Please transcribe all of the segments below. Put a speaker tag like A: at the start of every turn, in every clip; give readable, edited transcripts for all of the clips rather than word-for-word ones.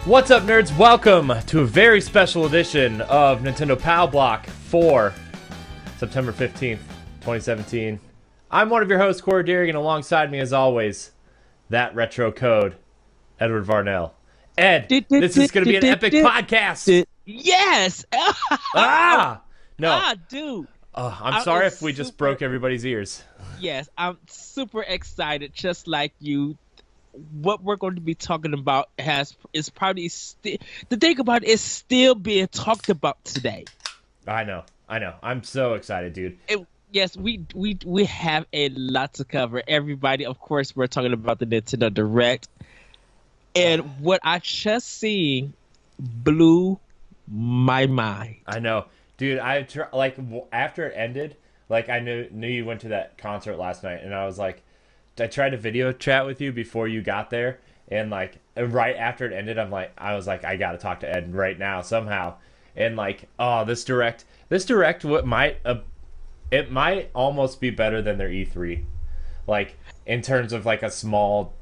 A: What's up, nerds? Welcome to a very special edition of Nintendo Powblock for September 15th, 2017. I'm one of your hosts, Corey Dirrig, and alongside me, as always, that retro code, Edward Varnell. Ed, this is going to be an epic podcast.
B: Yes.
A: No.
B: Dude.
A: I'm sorry if we just broke everybody's ears.
B: Yes, I'm super excited, just like you. What we're going to be talking about is probably the thing about it is still being talked about today.
A: I know. I'm so excited, dude.
B: Yes, we have a lot to cover. Everybody, of course, we're talking about the Nintendo Direct, and what I just seen blew my mind.
A: I know, dude. After it ended, I knew you went to that concert last night, and I was like, I tried to video chat with you before you got there, and right after it ended, I was like, I gotta talk to Ed right now somehow, and this direct, it might almost be better than their E3, in terms of a small,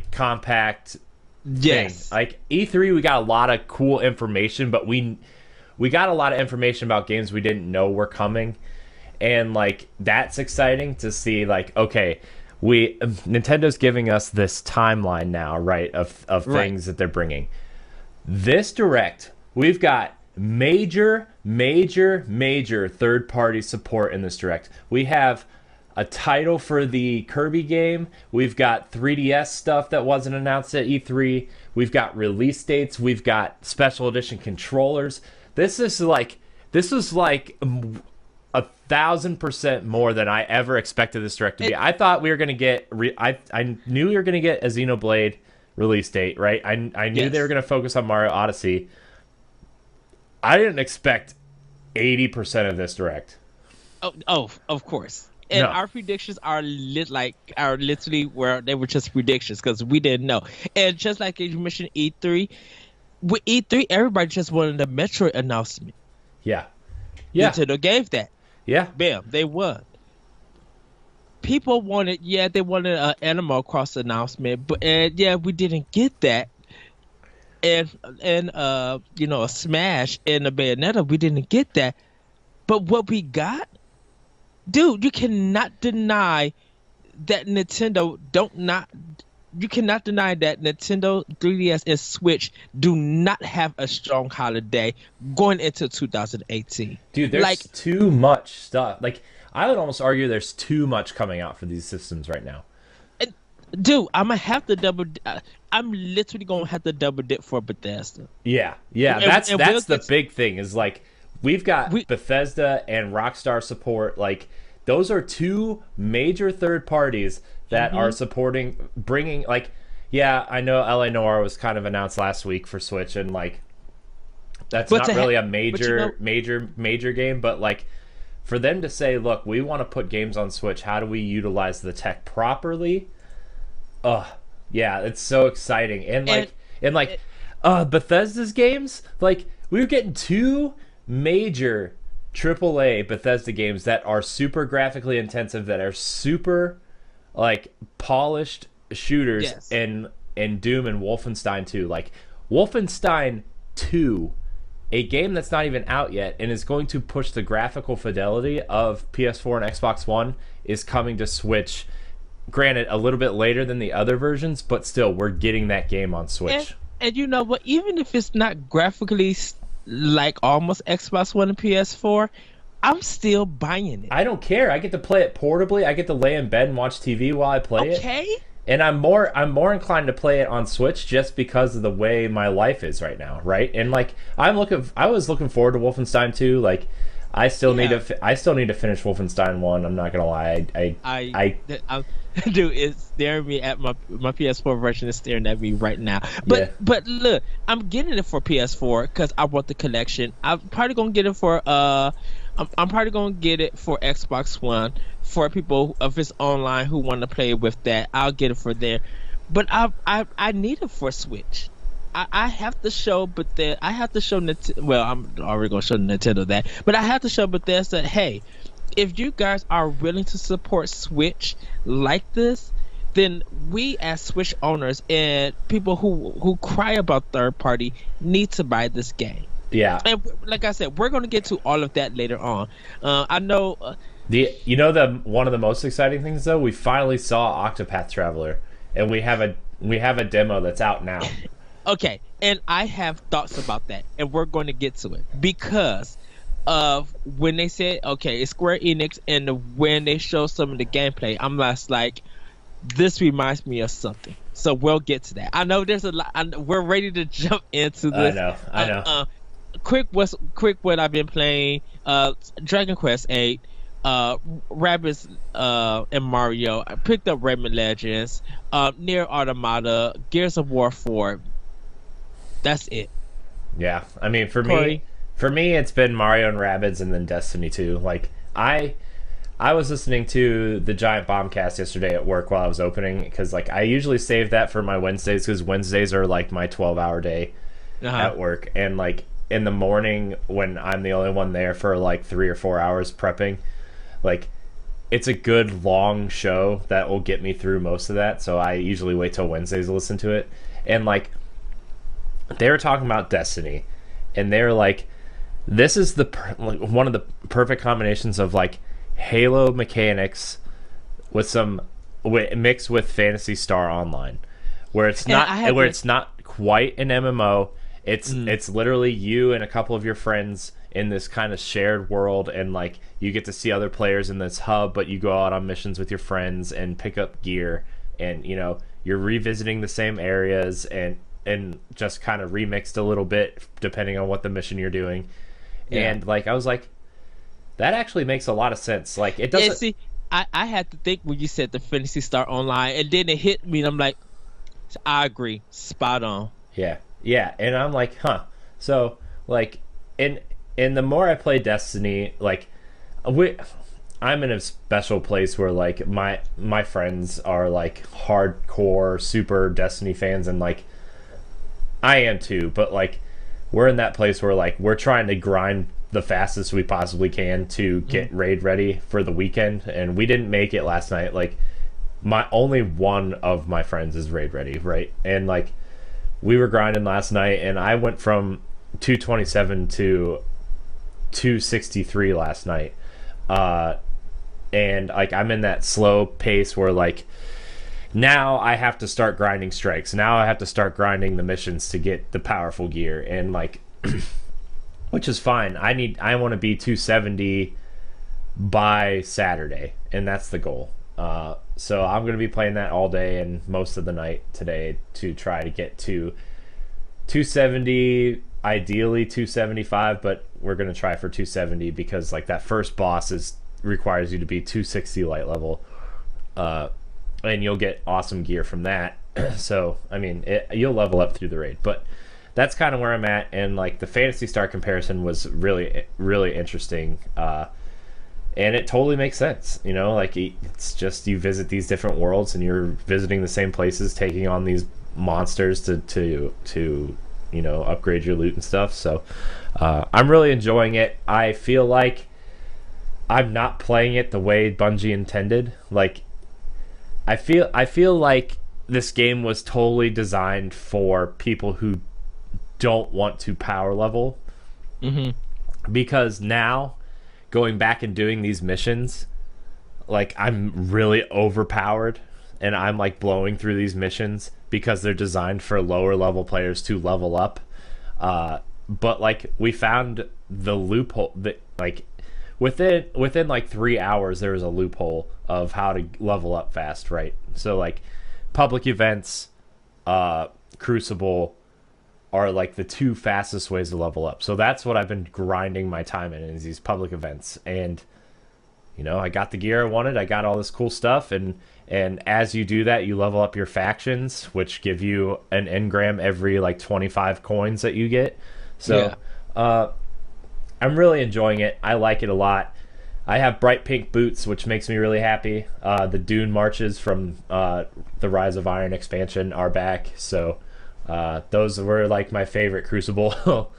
A: compact
B: yes
A: thing. E3, we got a lot of cool information, but we got a lot of information about games we didn't know were coming, and that's exciting to see. Okay. Nintendo's giving us this timeline now, right, of things that they're bringing. This Direct, we've got major third-party support in this Direct. We have a title for the Kirby game. We've got 3DS stuff that wasn't announced at E3. We've got release dates. We've got special edition controllers. This is 1,000% more than I ever expected this Direct to be. I thought we were going to get... I knew we were going to get a Xenoblade release date, right? I knew they were going to focus on Mario Odyssey. I didn't expect 80% of this Direct.
B: Oh, of course. And our predictions are literally where they were just predictions because we didn't know. And just like you mentioned E3, with E3, everybody just wanted the Metroid announcement.
A: Yeah.
B: Nintendo gave that.
A: Yeah.
B: Bam, they won. People wanted an Animal Cross announcement, but we didn't get that. And a Smash and a Bayonetta, we didn't get that. But what we got, dude, you cannot deny that Nintendo you cannot deny that Nintendo 3DS and Switch do not have a strong holiday going into 2018.
A: Dude, there's too much stuff. I would almost argue there's too much coming out for these systems right now.
B: Dude, I'm literally gonna have to double dip for Bethesda.
A: Yeah. That's the big thing is we've got Bethesda and Rockstar support. Those are two major third parties that are supporting, bringing, I know LA Noire was kind of announced last week for Switch, and that's not really a major game, but for them to say, look, we want to put games on Switch, how do we utilize the tech properly? It's so exciting. And Bethesda's games, we were getting two major AAA Bethesda games that are super graphically intensive, that are super polished shooters in Doom and Wolfenstein 2. Wolfenstein 2, a game that's not even out yet and is going to push the graphical fidelity of PS4 and Xbox One, is coming to Switch. Granted, a little bit later than the other versions, but still, we're getting that game on Switch.
B: And you know what? Even if it's not graphically almost Xbox One and PS4, I'm still buying it.
A: I don't care. I get to play it portably. I get to lay in bed and watch TV while I play it.
B: Okay.
A: And I'm more inclined to play it on Switch just because of the way my life is right now, right? And I was looking forward to Wolfenstein 2. I still need to finish Wolfenstein 1. I'm not gonna lie.
B: Dude, it's staring me at my PS4 version is staring at me right now. But look, I'm getting it for PS4 because I want the collection. I'm probably gonna get it for I'm probably gonna get it for Xbox One for people if it's online who want to play with that. I'll get it for there. But I need it for Switch. I have to show, I have to show Nintendo. Well, I'm already gonna show Nintendo that, but I have to show Bethesda. Hey, if you guys are willing to support Switch like this, then we as Switch owners and people who cry about third party need to buy this game.
A: Yeah.
B: And like I said, we're going to get to all of that later on. I know.
A: The one of the most exciting things though, we finally saw Octopath Traveler, and we have a demo that's out now.
B: Okay, and I have thoughts about that, and we're going to get to it because of when they said, okay, it's Square Enix, and when they show some of the gameplay, I'm just like, this reminds me of something. So we'll get to that. I know there's a lot. We're ready to jump into this.
A: I know.
B: Quick, what I've been playing? Dragon Quest VIII, Rabbids, and Mario. I picked up Rayman Legends, Nier Automata, Gears of War 4. That's it.
A: Yeah, I mean, for
B: Corey?
A: me, it's been Mario and Rabbids, and then Destiny 2. Like I was listening to the Giant Bombcast yesterday at work while I was opening, because like I usually save that for my Wednesdays, because Wednesdays are like my 12-hour day at work, and like in the morning when I'm the only one there for like 3 or 4 hours prepping, like it's a good long show that will get me through most of that. So I usually wait till Wednesdays to listen to it. And like they were talking about Destiny, and they were like, this is one of the perfect combinations of like Halo mechanics with some mixed with Phantasy Star Online, where it's not quite an MMO. It's literally you and a couple of your friends in this kind of shared world, and like you get to see other players in this hub, but you go out on missions with your friends and pick up gear, and you know you're revisiting the same areas and just kind of remixed a little bit depending on what the mission you're doing. Yeah. And like I was like, that actually makes a lot of sense. Like it doesn't.
B: Yeah, see, I had to think when you said the Phantasy Star Online, and then it hit me, and I'm like, I agree, spot on.
A: Yeah, and I'm like, huh. So like, and the more I play Destiny, like I'm in a special place where like my friends are like hardcore super Destiny fans, and like I am too, but like we're in that place where like we're trying to grind the fastest we possibly can to get raid ready for the weekend, and we didn't make it last night. Like my only one of my friends is raid ready, right? And like we were grinding last night, and I went from 227 to 263 last night, and like I'm in that slow pace where like now I have to start grinding strikes. Now I have to start grinding the missions to get the powerful gear, and like which is fine. I want to be 270 by Saturday, and that's the goal. So I'm going to be playing that all day and most of the night today to try to get to 270, ideally 275, but we're going to try for 270 because like that first boss requires you to be 260 light level, and you'll get awesome gear from that. So I mean you'll level up through the raid, but that's kind of where I'm at. And like the Phantasy Star comparison was really really interesting, and it totally makes sense. You know, like it's just you visit these different worlds and you're visiting the same places, taking on these monsters to you know upgrade your loot and stuff. So I'm really enjoying it. I feel like I'm not playing it the way Bungie intended. Like I feel like this game was totally designed for people who don't want to power level, because now going back and doing these missions, like I'm really overpowered and I'm like blowing through these missions because they're designed for lower level players to level up. But like we found the loophole that like within like 3 hours there was a loophole of how to level up fast, right? So like public events, Crucible are like the two fastest ways to level up. So that's what I've been grinding my time in, is these public events. And you know, I got the gear I wanted, I got all this cool stuff, and as you do that, you level up your factions, which give you an engram every like 25 coins that you get. So I'm really enjoying it. I like it a lot. I have bright pink boots, which makes me really happy. The Dune marches from the Rise of Iron expansion are back, so those were like my favorite Crucible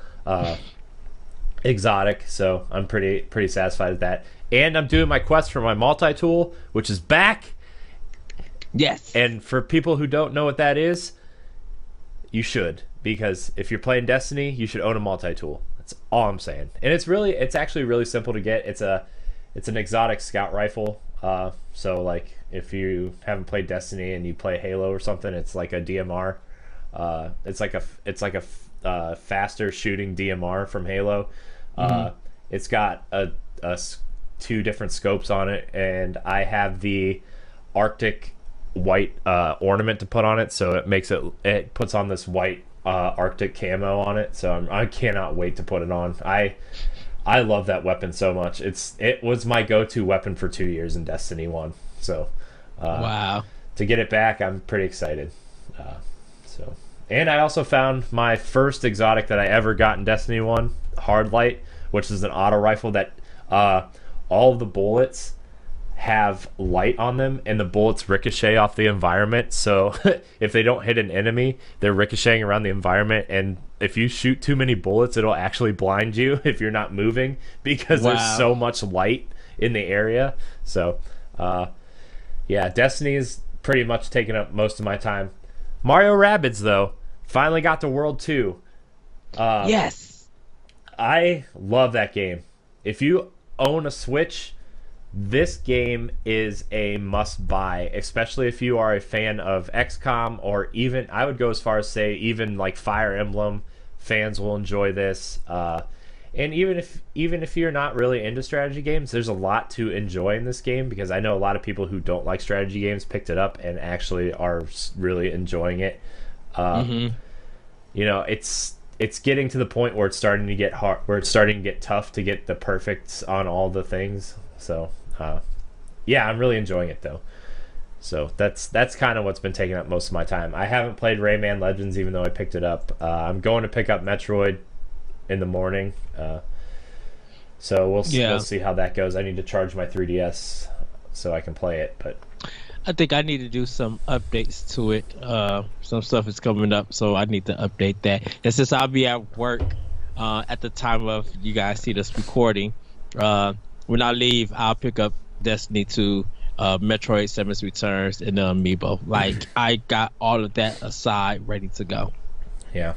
A: exotic, so I'm pretty satisfied with that. And I'm doing my quest for my multi-tool, which is back,
B: Yes.
A: And for people who don't know what that is, you should, because if you're playing Destiny, you should own a multi-tool. That's all I'm saying. And it's actually really simple to get. It's an exotic scout rifle. So like if you haven't played Destiny and you play Halo or something, it's like a DMR. It's like a faster shooting DMR from Halo. It's got two different scopes on it, and I have the Arctic white ornament to put on it, so it puts on this white Arctic camo on it. So I cannot wait to put it on. I love that weapon so much. It was my go-to weapon for 2 years in Destiny 1. So
B: wow.
A: To get it back, I'm pretty excited. And I also found my first exotic that I ever got in Destiny 1, Hardlight, which is an auto rifle that all of the bullets have light on them, and the bullets ricochet off the environment. So if they don't hit an enemy, they're ricocheting around the environment, and if you shoot too many bullets, it'll actually blind you if you're not moving, because there's so much light in the area. So yeah, Destiny is pretty much taking up most of my time. Mario Rabbids, though, finally got to World 2.
B: Yes.
A: I love that game. If you own a Switch, this game is a must-buy, especially if you are a fan of XCOM, or even, I would go as far as say, even like Fire Emblem fans will enjoy this. And even if you're not really into strategy games, there's a lot to enjoy in this game, because I know a lot of people who don't like strategy games picked it up and actually are really enjoying it. You know, it's getting to the point where it's starting to get hard, where it's starting to get tough to get the perfects on all the things. So yeah, I'm really enjoying it though. So that's kind of what's been taking up most of my time. I haven't played Rayman Legends, even though I picked it up. I'm going to pick up Metroid in the morning. So we'll see how that goes. I need to charge my 3DS so I can play it, but
B: I think I need to do some updates to it. Some stuff is coming up, so I need to update that. And since I'll be at work at the time of you guys see this recording, when I leave, I'll pick up Destiny 2, Metroid Samus Returns, and the Amiibo. Like, I got all of that aside, ready to go.
A: Yeah.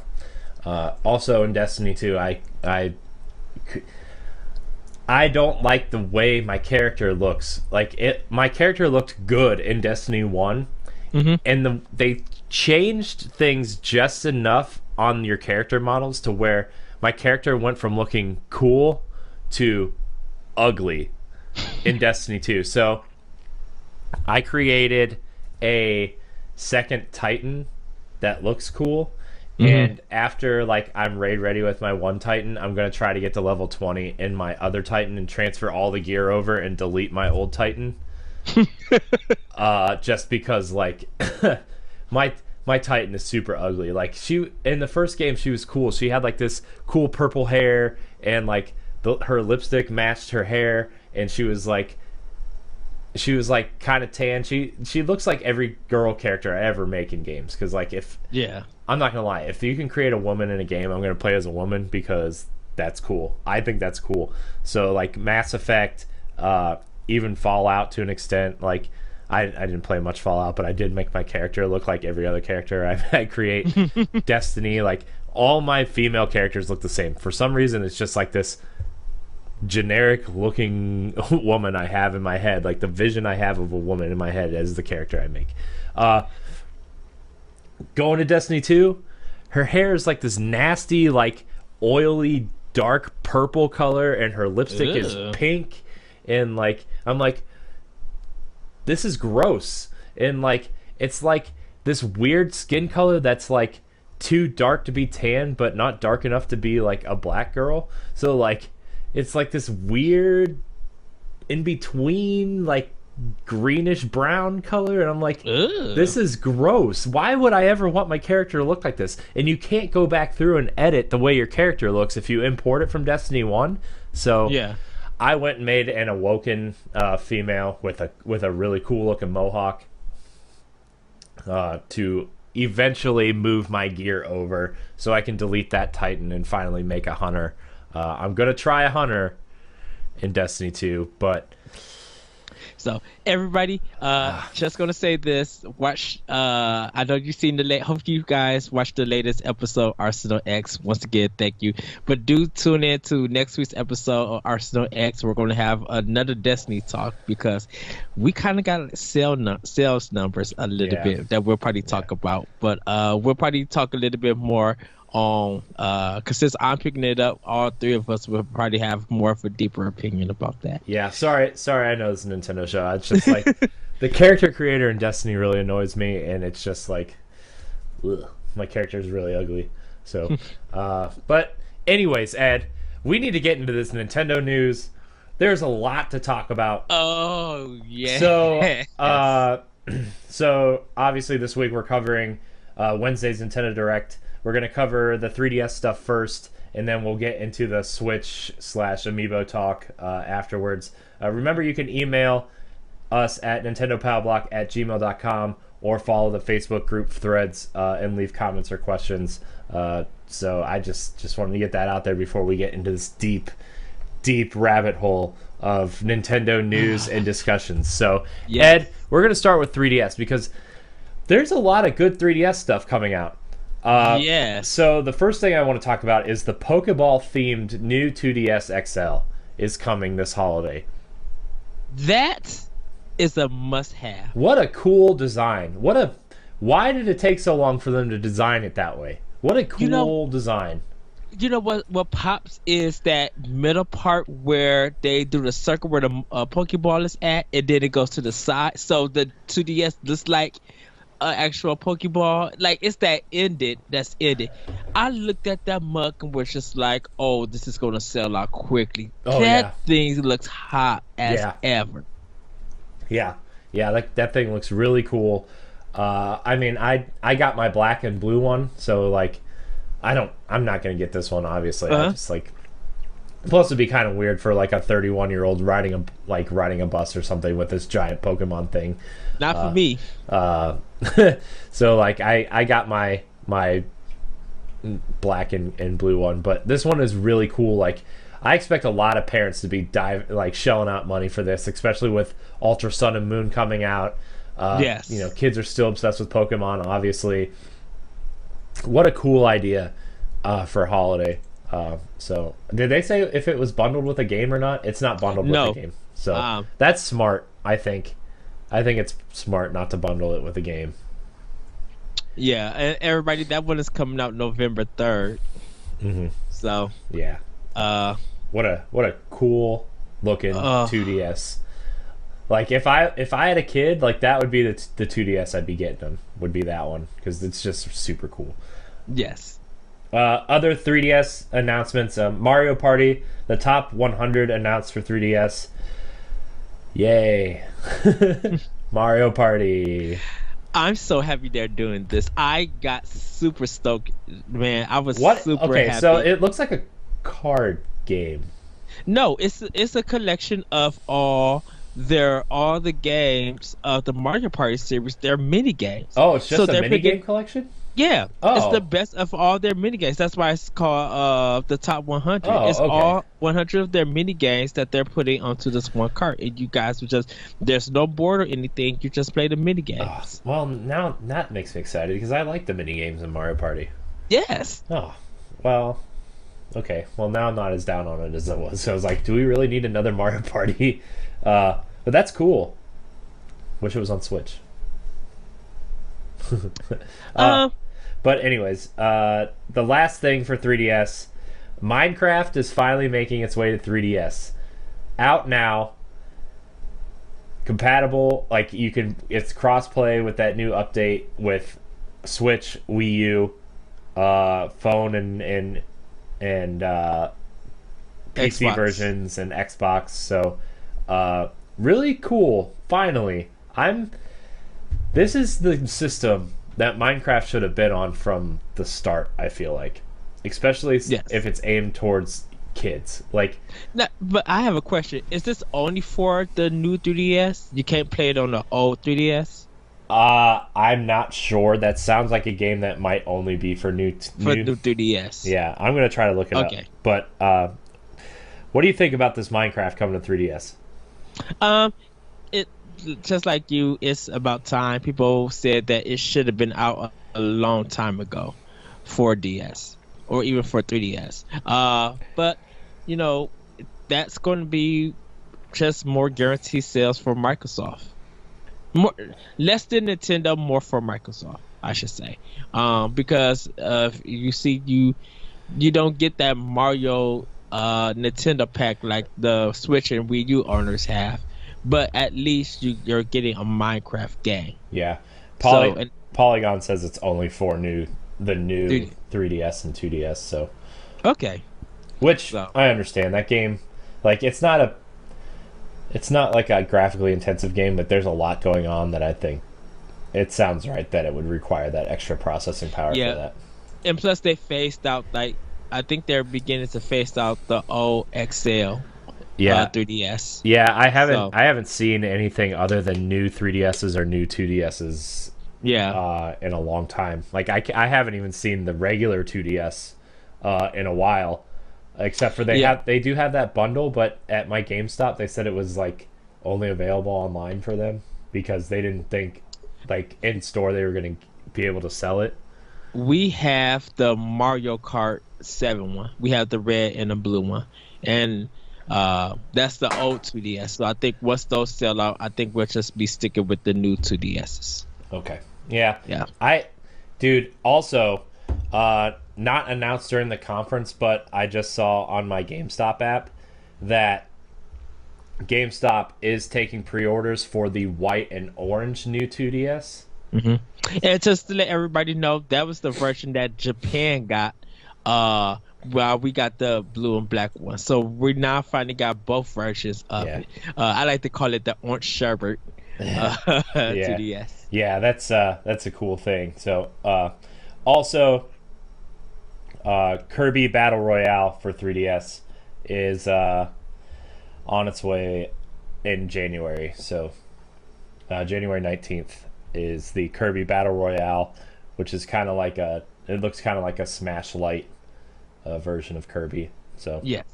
A: Also in Destiny 2, I don't like the way my character looks. My character looked good in Destiny 1, and they changed things just enough on your character models to where my character went from looking cool to ugly in Destiny 2. So I created a second Titan that looks cool. And after I'm raid ready with my one Titan, I'm going to try to get to level 20 in my other Titan and transfer all the gear over and delete my old Titan. Just because my Titan is super ugly. She in the first game, she was cool. She had this cool purple hair, and her lipstick matched her hair, and she was kind of tan. She looks like every girl character I ever make in games, because I'm not gonna lie, if you can create a woman in a game, I'm gonna play as a woman, because that's cool. I think that's cool. So Mass Effect, even Fallout to an extent. I didn't play much Fallout, but I did make my character look like every other character I create. Destiny, all my female characters look the same. For some reason, it's just this generic looking woman I have in my head. The vision I have of a woman in my head as the character I make. Going to Destiny 2, her hair is this nasty, oily, dark purple color, and her lipstick is pink, and I'm this is gross. And it's this weird skin color that's too dark to be tan, but not dark enough to be a black girl. So it's this weird in between, greenish brown color, and I'm this is gross. Why would I ever want my character to look like this? And you can't go back through and edit the way your character looks if you import it from Destiny 1. So yeah, I went and made an awoken female with a really cool looking mohawk to eventually move my gear over so I can delete that Titan and finally make a hunter. I'm gonna try a hunter in Destiny 2, but
B: So everybody, just gonna say this. Watch. I know you've seen the late. Hope you guys watch the latest episode Arsenal X. Once again, thank you. But do tune in to next week's episode of Arsenal X. We're gonna have another Destiny talk because we kind of got sales numbers a little bit that we'll probably talk about. But we'll probably talk a little bit more on because since I'm picking it up, all three of us will probably have more of a deeper opinion about that.
A: Yeah, sorry, I know it's a Nintendo show. It's just like the character creator in Destiny really annoys me, and it's just like, ugh, my character is really ugly. So, but anyways, Ed, we need to get into this Nintendo news. There's a lot to talk about.
B: Oh yeah.
A: So, so obviously this week we're covering Wednesday's Nintendo Direct. We're going to cover the 3DS stuff first, and then we'll get into the Switch/Amiibo talk afterwards. Remember, you can email us at nintendopowblock@gmail.com or follow the Facebook group threads and leave comments or questions. So I just wanted to get that out there before we get into this deep rabbit hole of Nintendo news and discussions. So, yes. Ed, we're going to start with 3DS because there's a lot of good 3DS stuff coming out.
B: Yes.
A: So the first thing I want to talk about is the Pokeball-themed new 2DS XL is coming this holiday.
B: That is a must-have.
A: What a cool design. Why did it take so long for them to design it that way? What a cool design.
B: You know what pops is that middle part where they do the circle where the Pokeball is at, and then it goes to the side. So the 2DS looks like an actual Pokeball. Like, it's that ended. That's ended. I looked at that mug and was just like, oh, this is going to sell out quickly.
A: Oh,
B: that thing looks hot as ever.
A: Yeah. Like, that thing looks really cool. I mean, I got my black and blue one, so like, I'm not gonna get this one, obviously. I just like, plus it'd be kind of weird for like a 31-year-old riding a bus or something with this giant Pokemon thing.
B: Not for me.
A: So like, I got my black and blue one, but this one is really cool. Like, I expect a lot of parents to be shelling out money for this, especially with Ultra Sun and Moon coming out.
B: Yes.
A: You know, kids are still obsessed with Pokemon, obviously. What a cool idea for a holiday. So, did they say if it was bundled with a game or not? It's not bundled with a game. So, that's smart, I think. I think it's smart not to bundle it with a game.
B: Yeah, and everybody, that one is coming out November 3rd.
A: Mm-hmm.
B: So,
A: yeah. What a cool looking 2DS. Like, if I had a kid, like, that would be the 2DS I'd be getting them, would be that one, because it's just super cool.
B: Yes.
A: Other 3DS announcements, Mario Party, the top 100 announced for 3DS. Yay. Mario Party.
B: I'm so happy they're doing this. I got super stoked, man. I was super happy.
A: So it looks like a card game.
B: No, it's a collection of all the games of the Mario Party series. They're mini games.
A: Oh, it's just a mini game collection?
B: Yeah.
A: Oh.
B: It's the best of all their mini games. That's why it's called the top 100. It's
A: okay.
B: all 100 of their mini games that they're putting onto this one cart. And you guys would there's no board or anything. You just play the mini games.
A: Well, now that makes me excited because I like the mini games in Mario Party.
B: Yes.
A: Oh, well, okay. Well, now I'm not as down on it as I was. So I was like, do we really need another Mario Party? But that's cool. Wish it was on Switch. But anyways, the last thing for 3DS, Minecraft is finally making its way to 3DS. Out now. Compatible, like it's cross-play with that new update with Switch, Wii U, phone and PC
B: Xbox
A: versions and Xbox. So, really cool. Finally, this is the system that Minecraft should have been on from the start, I feel like. Especially if it's aimed towards kids. Like,
B: now, but I have a question. Is this only for the new 3DS? You can't play it on the old 3DS?
A: I'm not sure. That sounds like a game that might only be for new
B: 3DS.
A: Yeah, I'm going to try to look it up. But what do you think about this Minecraft coming to 3DS?
B: just like you, it's about time. People said that it should have been out a long time ago for DS or even for 3DS. But you know, that's going to be just more guaranteed sales for Microsoft. More, less than Nintendo, more for Microsoft, I should say. Because you see, you don't get that Mario Nintendo pack like the Switch and Wii U owners have, but at least you're getting a Minecraft game.
A: Yeah,
B: So
A: Polygon says it's only for the new 3DS and 2DS. So
B: okay,
A: which I understand that game. Like it's not like a graphically intensive game, but there's a lot going on that I think it sounds right that it would require that extra processing power for that.
B: And plus they phased out, like, I think they're beginning to phase out the old XL 3DS.
A: Yeah, I haven't seen anything other than new 3DSs or new 2DSs in a long time. Like I haven't even seen the regular 2DS in a while, except for they do have that bundle, but at my GameStop they said it was like only available online for them because they didn't think like in store they were going to be able to sell it.
B: We have the Mario Kart 7 one. We have the red and the blue one. And that's the old 2DS. So I think once those sell out, I think we'll just be sticking with the new 2DSs.
A: Okay. Yeah.
B: Yeah.
A: Dude, also, not announced during the conference, but I just saw on my GameStop app that GameStop is taking pre-orders for the white and orange new 2DS.
B: Mm-hmm. And just to let everybody know, that was the version that Japan got, while we got the blue and black one. So we now finally got both versions of it. I like to call it the orange sherbet 2DS.
A: Yeah, that's a cool thing. So also Kirby Battle Royale for 3DS is on its way in January. So January 19th is the Kirby Battle Royale, which is kind of like it looks kind of like a Smash Lite version of Kirby. So
B: yes,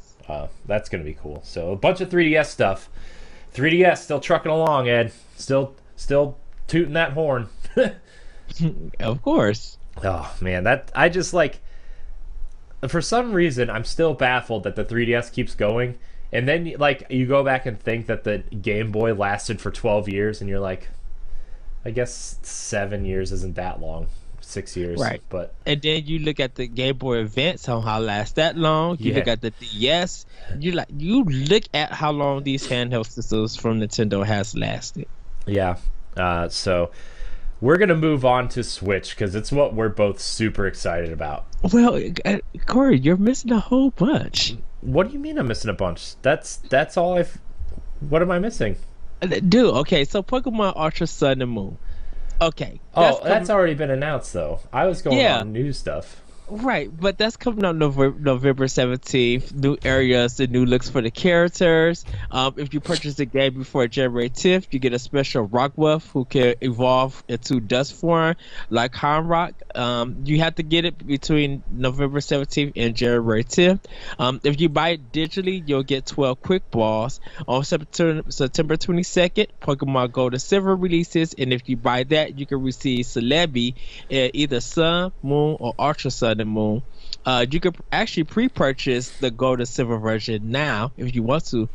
A: that's gonna be cool. So a bunch of 3DS stuff. 3DS still trucking along, Ed. Still tooting that horn.
B: Of course.
A: Oh man, that I just like. For some reason, I'm still baffled that the 3DS keeps going, and then like you go back and think that the Game Boy lasted for 12 years, and you're like, I guess 7 years isn't that long. 6 years,
B: right?
A: But
B: and then you look at the Game Boy Advance, how lasts that long. You look at the DS. You look at how long these handheld systems from Nintendo has lasted.
A: Yeah. So we're gonna move on to Switch because it's what we're both super excited about.
B: Well, Corey, you're missing a whole bunch.
A: What do you mean I'm missing a bunch? That's all I've. What am I missing?
B: Dude, okay, so Pokemon Ultra Sun and Moon. Okay.
A: That's already been announced, though. I was going on new stuff.
B: Right, but that's coming out November 17th. New areas, the new looks for the characters. If you purchase the game before January 10th, you get a special Rock Wolf who can evolve into dust form like Rock. You have to get it between November 17th and January 10th. If you buy it digitally, you'll get 12 Quick Balls. On September 22nd, Pokemon Gold and Silver releases, and if you buy that, you can receive Celebi in either Sun, Moon, or Ultra Sun and Moon. You could actually pre-purchase the Gold and Silver version now if you want to.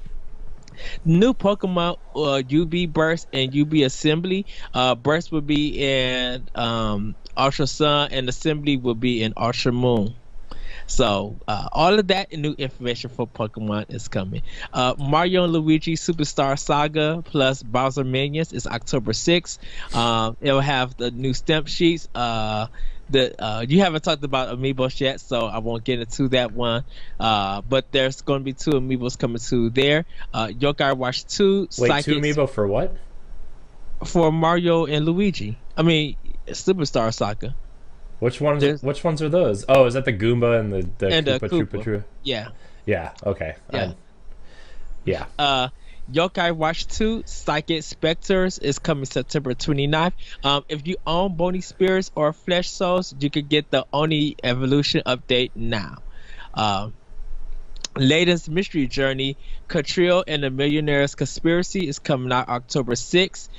B: New Pokemon UV Burst and UV Assembly. Burst will be in Ultra Sun and Assembly will be in Ultra Moon. So all of that and new information for Pokemon is coming. Mario and Luigi Superstar Saga plus Bowser Minions is October 6th. It'll have the new stamp sheets. You haven't talked about amiibos yet, so I won't get into that one. But there's going to be 2 amiibos coming to there. Yokai Watch 2.
A: Wait, 2 amiibo for what?
B: For Mario and Luigi. I mean, Superstar Saga.
A: Which ones are those? Oh, is that the Goomba and the Koopa Troopa Troopa?
B: Yeah.
A: Yeah. Okay.
B: Yeah. Yokai Watch 2 Psychic Specters is coming September 29th. If you own Bony Spirits or Flesh Souls, you can get the Oni Evolution update now. Latest mystery journey, Catriel and the Millionaire's Conspiracy is coming out October 6th.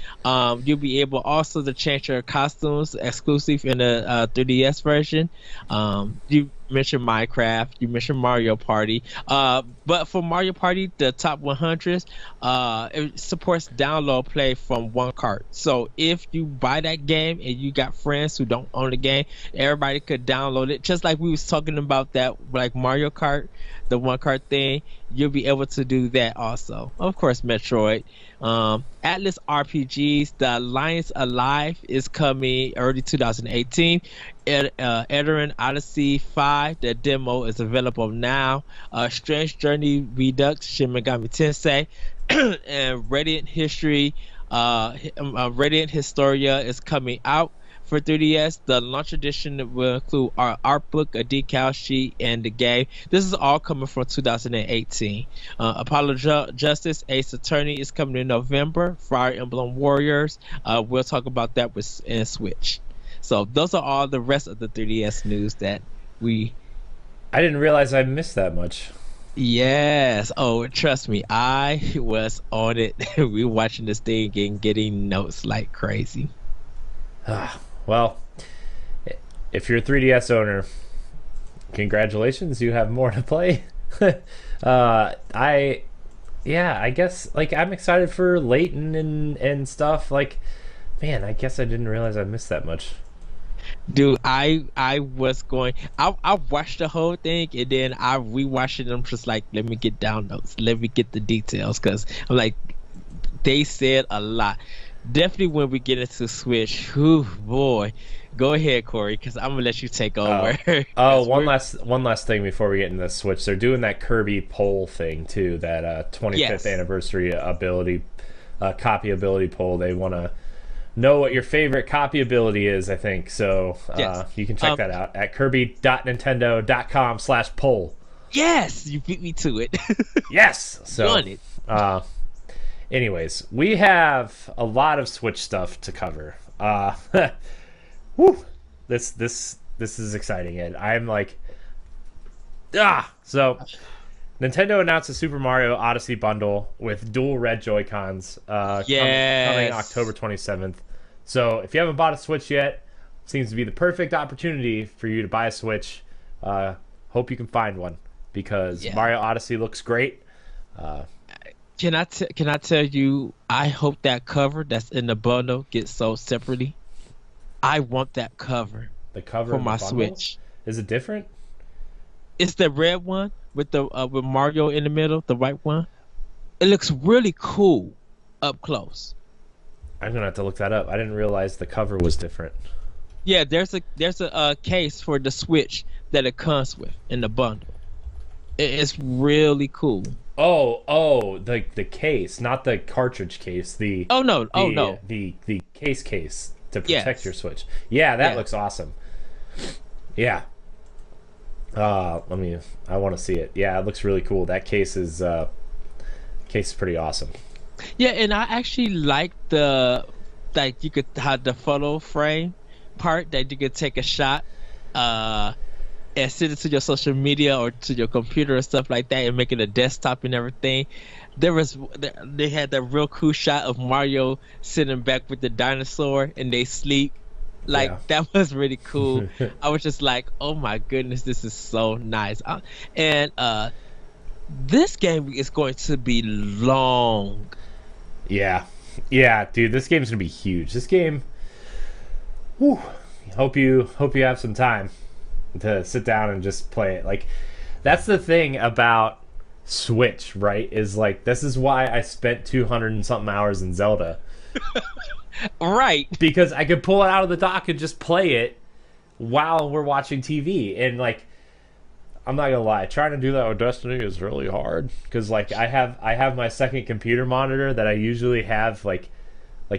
B: You'll be able also to change your costumes exclusive in the 3DS version. You mentioned Minecraft, you mentioned Mario Party. But for Mario Party, the top 100s, it supports download play from one cart. So if you buy that game and you got friends who don't own the game, everybody could download it. Just like we was talking about that, like Mario Kart, the one card thing, you'll be able to do that also. Of course, Metroid. Atlas RPGs, The Alliance Alive is coming early 2018. Eldrin Odyssey 5, the demo is available now. Strange Journey Redux, Shin Megami Tensei, and Radiant History, Radiant Historia is coming out for 3DS. The launch edition will include our art book, a decal sheet, and the game. This is all coming from 2018. Apollo Justice Ace Attorney is coming in November. Fire Emblem Warriors, we'll talk about that in Switch. So those are all the rest of the 3DS news that we...
A: I didn't realize I missed that much.
B: Yes. Oh, trust me, I was on it. We were watching this thing and getting notes like crazy.
A: Well, if you're a 3DS owner, congratulations, you have more to play. I guess, like, I'm excited for Layton and stuff. Like, man, I guess I didn't realize I missed that much.
B: Dude, I was going. I watched the whole thing and then I rewatched it. And I'm just like, let me get down notes, let me get the details, because I'm like, they said a lot. Definitely when we get into Switch, whew, boy. Go ahead, Corey, because I'm gonna let you take over.
A: One last thing before we get into the Switch. They're doing that Kirby poll thing too, that 25th anniversary ability, copy ability poll. They want to know what your favorite copy ability is, I think. So you can check that out at kirby.nintendo.com/poll.
B: Yes, you beat me to it.
A: Yes, so
B: done it.
A: Anyways, we have a lot of Switch stuff to cover. Woo! This is exciting, and I'm like, So, Nintendo announced a Super Mario Odyssey bundle with dual red Joy-Cons coming October 27th. So, if you haven't bought a Switch yet, seems to be the perfect opportunity for you to buy a Switch. Hope you can find one, because Mario Odyssey looks great.
B: Can I tell you, I hope that cover that's in the bundle gets sold separately. I want that cover.
A: The cover
B: for my Switch.
A: Is it different?
B: It's the red one with the with Mario in the middle, the white one. It looks really cool up close.
A: I'm gonna have to look that up. I didn't realize the cover was different.
B: Yeah, there's a case for the Switch that it comes with in the bundle. It's really cool.
A: Oh, the case, not the cartridge case. The case to protect your Switch. Yeah, that looks awesome. Yeah. I want to see it. Yeah, it looks really cool. That case is pretty awesome.
B: Yeah, and I actually like you could have the photo frame part that you could take a shot and send it to your social media or to your computer and stuff like that, and make it a desktop and everything. They had that real cool shot of Mario sitting back with the dinosaur and they sleep. That was really cool. I was just like, oh my goodness, this is so nice. And this game is going to be long.
A: Yeah, dude, this game's gonna be huge. This game, hope you have some time to sit down and just play it. Like, that's the thing about Switch, right? Is like, this is why I spent 200 and something hours in Zelda.
B: Right.
A: Because I could pull it out of the dock and just play it while we're watching TV. And like, I'm not gonna lie, trying to do that with Destiny is really hard, because like I have my second computer monitor that I usually have, like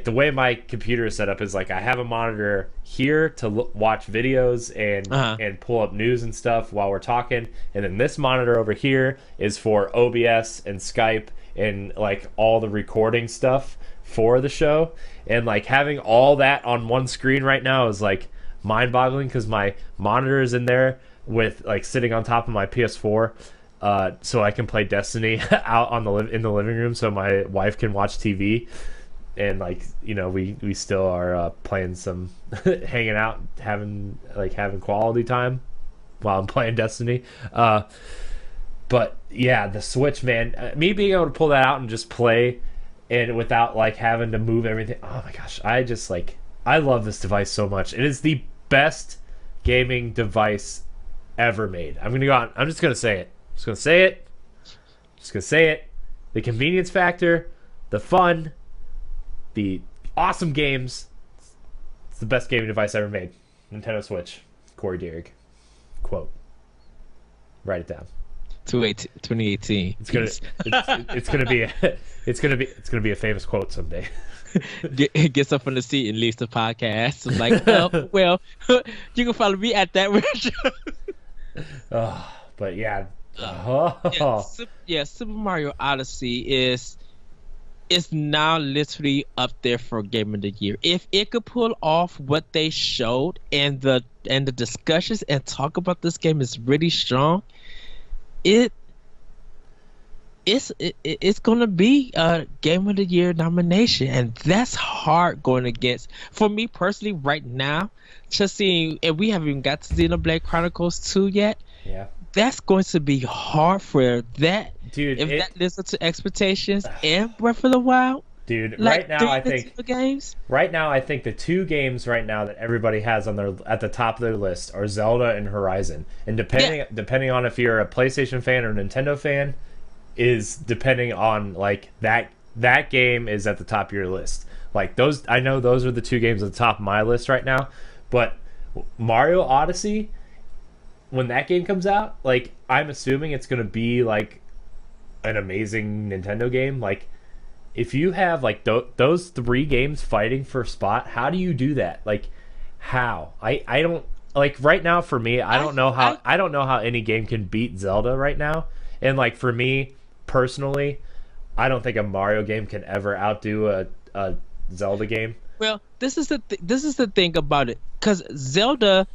A: the way my computer is set up is like I have a monitor here to watch videos and pull up news and stuff while we're talking, and then this monitor over here is for OBS and Skype and like all the recording stuff for the show. And like having all that on one screen right now is like mind-boggling, because my monitor is in there with like sitting on top of my PS4, so I can play Destiny out on in the living room, so my wife can watch TV, and like we still are playing some, hanging out, having quality time while I'm playing Destiny. But yeah, the Switch, man, me being able to pull that out and just play, and without like having to move everything. Oh my gosh, I love this device so much. It is the best gaming device ever made. I'm gonna go on. I'm just gonna say it. Just gonna say it. The convenience factor, the fun, the awesome games. It's the best gaming device ever made. Nintendo Switch. Corey Dirrig. Quote. Write it down.
B: 2018.
A: It's gonna be a famous quote someday.
B: Gets up from the seat and leaves the podcast. I'm like, well, you can follow me at that.
A: But yeah.
B: Super Mario Odyssey is now literally up there for Game of the Year. If it could pull off what they showed and the discussions and talk about this game is really strong, it's gonna be a Game of the Year nomination, and that's hard going against, for me personally right now, just seeing, and we haven't even got to Xenoblade Chronicles 2 yet.
A: Yeah.
B: That's going to be hard for that.
A: Dude,
B: if that lives up to expectations, and Breath of the Wild.
A: Dude,
B: like,
A: right now I think the two games right now that everybody has on at the top of their list are Zelda and Horizon. And depending on if you're a PlayStation fan or a Nintendo fan, is depending on like that game is at the top of your list. Like those, I know those are the two games at the top of my list right now. But Mario Odyssey, when that game comes out, like I'm assuming it's gonna be like an amazing Nintendo game. Like if you have like those three games fighting for a spot, how do you do that? Like how? I don't, like right now for me, I don't know how any game can beat Zelda right now. And like for me personally, I don't think a Mario game can ever outdo a Zelda game.
B: Well, this is the thing about it, because Zelda,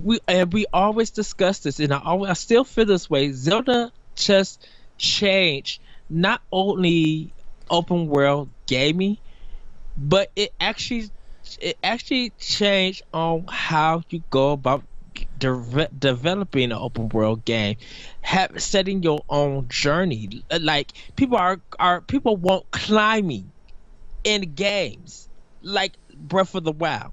B: we always discuss this, and I still feel this way. Zelda just changed not only open world gaming, but it actually changed on how you go about developing an open world game, setting your own journey. Like people want climbing in games like Breath of the Wild.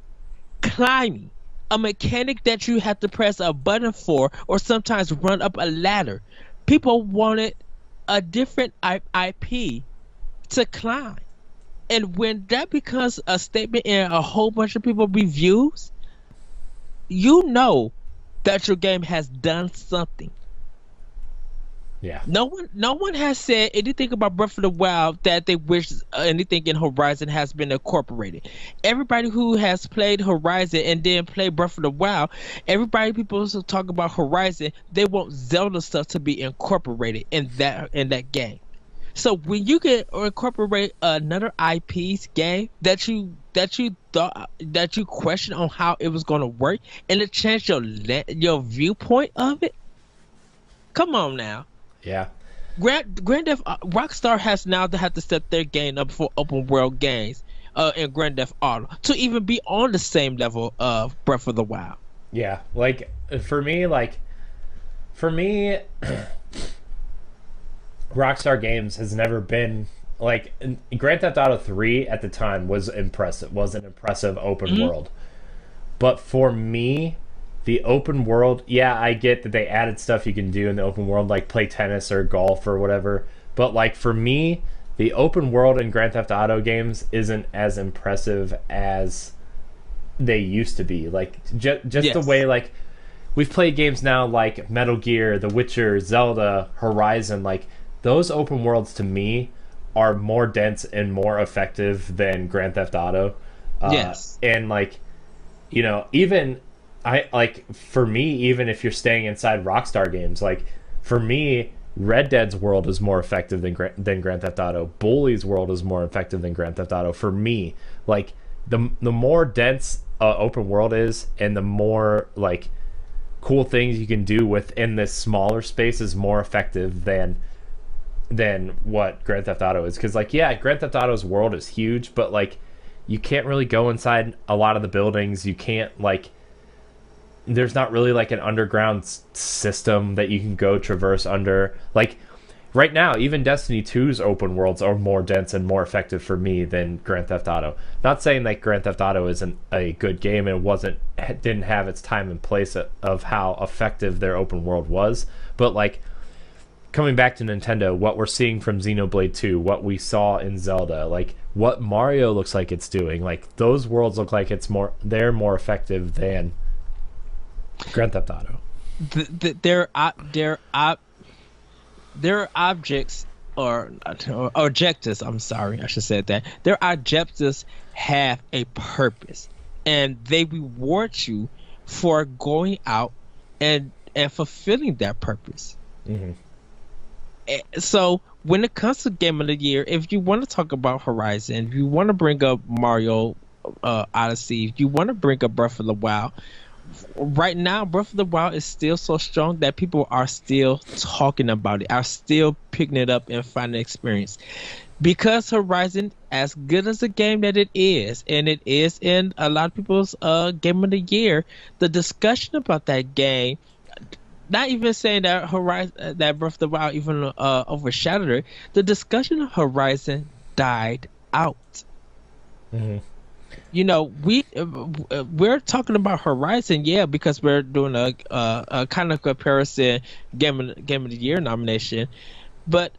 B: Climbing, a mechanic that you have to press a button for, or sometimes run up a ladder. People wanted a different IP to climb, and when that becomes a statement in a whole bunch of people reviews, you know that your game has done something.
A: Yeah.
B: No one has said anything about Breath of the Wild that they wish anything in Horizon has been incorporated. Everybody who has played Horizon and then played Breath of the Wild, people also talk about Horizon, they want Zelda stuff to be incorporated in that game. So when you can incorporate another IP's game that you thought, that you question on how it was going to work, and it changed your viewpoint of it, come on now.
A: Yeah.
B: Grand Theft Rockstar has now to have to set their game up for open world games in Grand Theft Auto to even be on the same level of Breath of the Wild.
A: Yeah, like for me, Rockstar Games has never been like, Grand Theft Auto 3 at the time was impressive, was an impressive open world. But for me, the open world, yeah, I get that they added stuff you can do in the open world, like play tennis or golf or whatever. But like for me, the open world in Grand Theft Auto games isn't as impressive as they used to be. Like just yes. The way, like we've played games now like Metal Gear, The Witcher, Zelda, Horizon, like those open worlds to me are more dense and more effective than Grand Theft Auto.
B: Yes.
A: And like, you know, even for me, even if you're staying inside Rockstar games, like for me, Red Dead's world is more effective than Grand Theft Auto. Bully's world is more effective than Grand Theft Auto. For me, like the more dense open world is, and the more like cool things you can do within this smaller space is more effective than what Grand Theft Auto is. Because like, yeah, Grand Theft Auto's world is huge, but like you can't really go inside a lot of the buildings. You can't like, there's not really like an underground system that you can go traverse under. Like right now, even Destiny 2's open worlds are more dense and more effective for me than Grand Theft Auto. Not saying that Grand Theft Auto isn't a good game and didn't have its time and place of how effective their open world was, but like coming back to Nintendo, what we're seeing from Xenoblade 2, what we saw in Zelda, like what Mario looks like it's doing, like those worlds look like they're more effective than Grand Theft Auto. Their objects or objectives, I'm sorry, I should say that. Their objectives have a purpose, and they reward you for going out and fulfilling that purpose. Mm-hmm. So when it comes to Game of the Year, if you want to talk about Horizon, if you want to bring up Mario Odyssey, if you want to bring up Breath of the Wild, right now Breath of the Wild is still so strong that people are still talking about it, are still picking it up and finding experience. Because Horizon, as good as a game that it is, and it is in a lot of people's Game of the Year, the discussion about that game, not even saying that Horizon, that Breath of the Wild even overshadowed it, the discussion of Horizon died out. Mm-hmm. You know, we're talking about Horizon, yeah, because we're doing a kind of comparison game of the Year nomination. But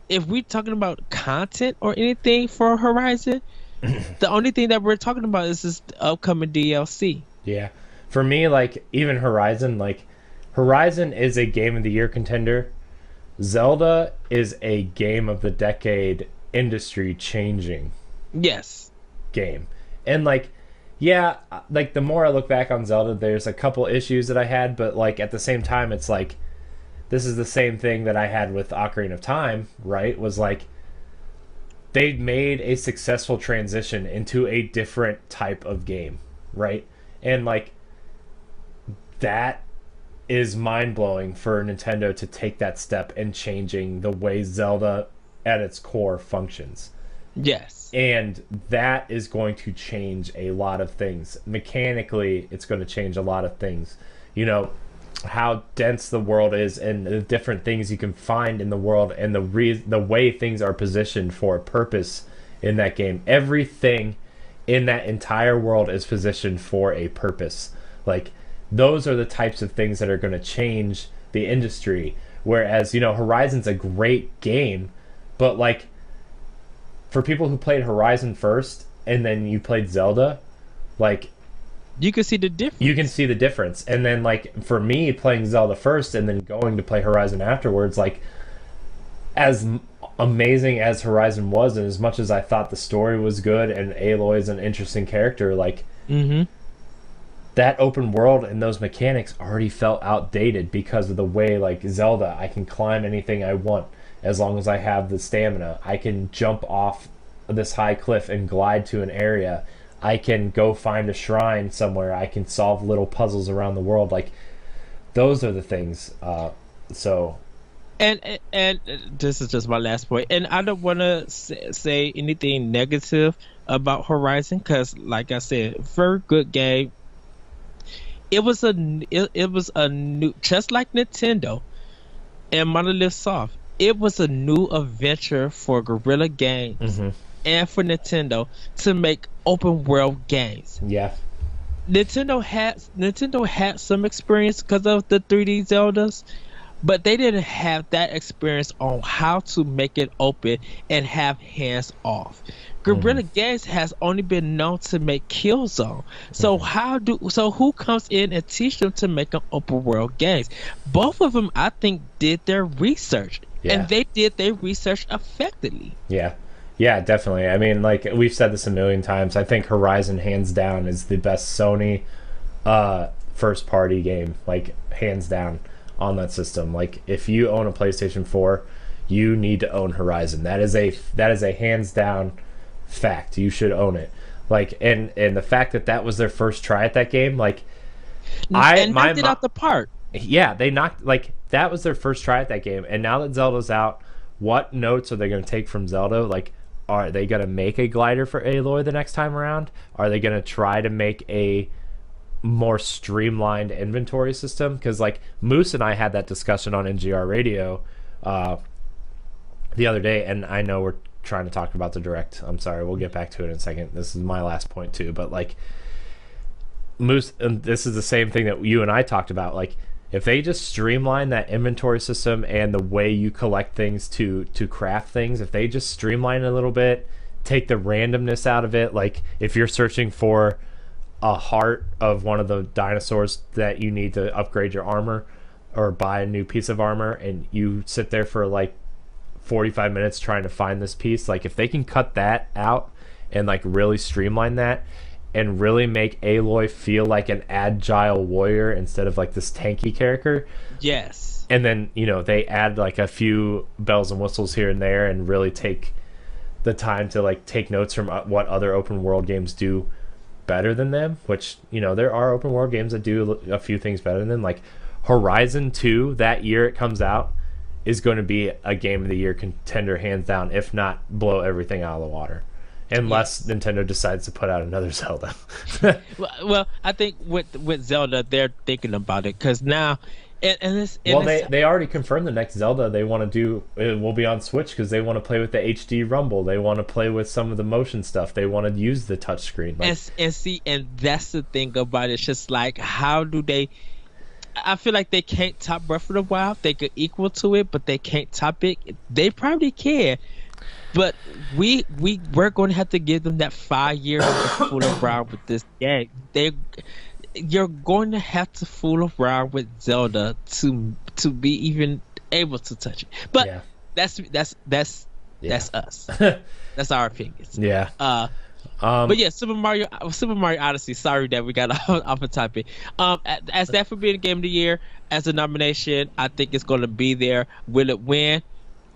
A: if we're talking about content or anything for Horizon, the only thing that we're talking about is this upcoming DLC. Yeah, for me, like even Horizon is a Game of the Year contender. Zelda is a Game of the Decade, industry changing.
B: Yes.
A: Game. And like, yeah, like the more I look back on Zelda, there's a couple issues that I had, but like at the same time, it's like, this is the same thing that I had with Ocarina of Time, right? Was like, they made a successful transition into a different type of game, right? And like, that is mind-blowing for Nintendo to take that step and changing the way Zelda at its core functions.
B: Yes.
A: And that is going to change a lot of things. Mechanically, it's going to change a lot of things. You know, how dense the world is and the different things you can find in the world and the way things are positioned for a purpose in that game. Everything in that entire world is positioned for a purpose. Like, those are the types of things that are going to change the industry. Whereas, you know, Horizon's a great game, but like, for people who played Horizon first and then you played Zelda, like,
B: you can see the difference.
A: You can see the difference. And then like for me, playing Zelda first and then going to play Horizon afterwards, like, as amazing as Horizon was, and as much as I thought the story was good and Aloy's an interesting character, like, mm-hmm. that open world and those mechanics already felt outdated because of the way, like, Zelda, I can climb anything I want as long as I have the stamina. I can jump off this high cliff and glide to an area. I can go find a shrine somewhere. I can solve little puzzles around the world. Like, those are the things.
B: And this is just my last point. And I don't want to say anything negative about Horizon because, like I said, very good game. It was a new, just like Nintendo and Monolith Soft. It was a new adventure for Guerrilla Games, mm-hmm. and for Nintendo to make open world games.
A: Yeah,
B: Nintendo had some experience because of the 3D Zeldas, but they didn't have that experience on how to make it open and have hands off. Guerrilla mm-hmm. Games has only been known to make Killzone. So mm-hmm. Who comes in and teach them to make an open world games? Both of them, I think, did their research. Yeah. And they did their research effectively.
A: Yeah, definitely. I mean, like, we've said this a million times. I think Horizon, hands down, is the best Sony first-party game, like, hands down, on that system. Like, if you own a PlayStation 4, you need to own Horizon. That is a hands-down fact. You should own it. Like, and the fact that was their first try at that game, like,
B: And knocked it out the park.
A: Yeah, they knocked, like, that was their first try at that game. And now that Zelda's out, what notes are they going to take from Zelda? Like, are they going to make a glider for Aloy the next time around? Are they going to try to make a more streamlined inventory system? Because, like, Moose and I had that discussion on NGR Radio the other day, and I know we're trying to talk about the Direct. I'm sorry, we'll get back to it in a second. This is my last point, too. But, like, Moose, and this is the same thing that you and I talked about, like, if they just streamline that inventory system and the way you collect things to craft things, if they just streamline it a little bit, take the randomness out of it, like if you're searching for a heart of one of the dinosaurs that you need to upgrade your armor or buy a new piece of armor, and you sit there for like 45 minutes trying to find this piece, like if they can cut that out and like really streamline that, and really make Aloy feel like an agile warrior instead of like this tanky character.
B: Yes.
A: And then, you know, they add like a few bells and whistles here and there and really take the time to like take notes from what other open world games do better than them, which, you know, there are open world games that do a few things better than them. Like Horizon 2, that year it comes out, is going to be a game of the year contender hands down, if not blow everything out of the water. Unless Nintendo decides to put out another Zelda.
B: well, I think with Zelda, they're thinking about it because now,
A: they already confirmed the next Zelda they want to do it will be on Switch because they want to play with the HD Rumble. They want to play with some of the motion stuff. They want to use the touchscreen. Like,
B: and that's the thing about it. It's just like, how do they? I feel like they can't top Breath of the Wild. They could equal to it, but they can't top it. They probably can. But we're going to have to give them that 5 years to fool around with this game. You're going to have to fool around with Zelda to be even able to touch it. But that's us. That's our opinions.
A: Yeah.
B: But yeah, Super Mario Odyssey. Sorry that we got off the topic. As that for being a game of the year, as a nomination, I think it's going to be there. Will it win?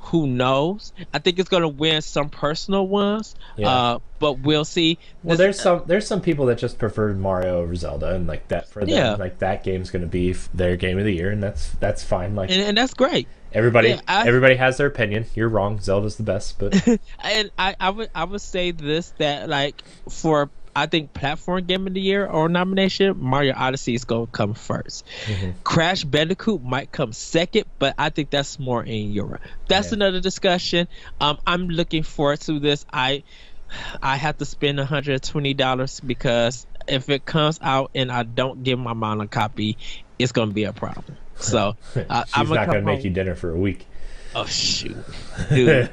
B: Who knows? I think it's going to win some personal ones, but we'll see.
A: Well, there's some people that just prefer Mario over Zelda, and like that for them, like that game's going to be their game of the year, and that's fine. Like,
B: and that's great.
A: Everybody has their opinion. You're wrong. Zelda's the best, but
B: and I would say this, that like for I think platform game of the year or nomination, Mario Odyssey is going to come first. Mm-hmm. Crash Bandicoot might come second, but I think that's more in Europe. That's another discussion. I'm looking forward to this. I have to spend $120 because if it comes out and I don't give my mom a copy, it's going to be a problem. So
A: I'm not going to make you dinner for a week.
B: Oh shoot, dude!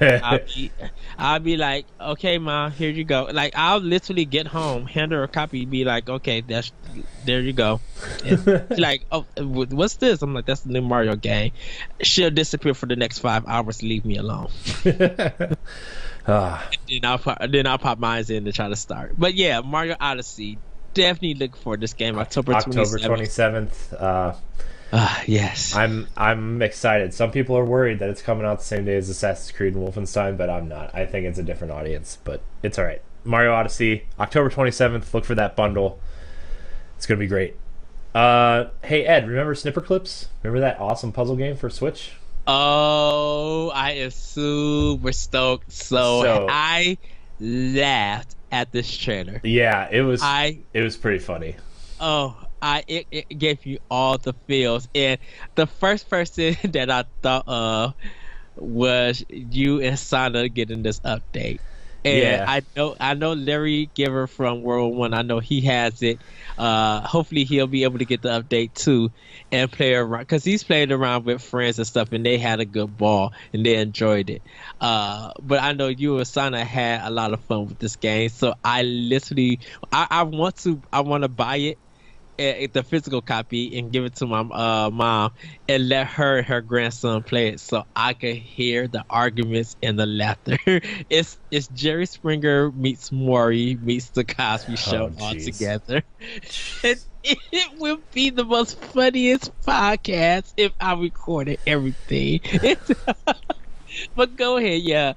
B: I'll be like, okay, Mom, here you go. Like, I'll literally get home, hand her a copy, be like, okay, there you go. And like, oh, what's this? I'm like, that's the new Mario game. She'll disappear for the next 5 hours. Leave me alone. Then I'll pop mine in to try to start. But yeah, Mario Odyssey. Definitely look for this game. October
A: 27th.
B: Yes.
A: I'm excited. Some people are worried that it's coming out the same day as Assassin's Creed and Wolfenstein, but I'm not. I think it's a different audience, but it's all right. Mario Odyssey, October 27th. Look for that bundle. It's going to be great. Hey, Ed, remember Snipper Clips? Remember that awesome puzzle game for Switch?
B: Oh, I am super stoked. So I laughed at this trailer.
A: Yeah, it was pretty funny.
B: Oh, it gave you all the feels, and the first person that I thought of was you and Sana getting this update. And I know Larry Giver from World 1. I know he has it. Hopefully he'll be able to get the update too and play around, because he's played around with friends and stuff, and they had a good ball and they enjoyed it. But I know you and Sana had a lot of fun with this game, so I want to buy it, the physical copy, and give it to my mom and let her and her grandson play it so I can hear the arguments and the laughter. It's Jerry Springer meets Maury meets the Cosby Show all together. And it will be the most funniest podcast if I recorded everything. But go ahead, yeah.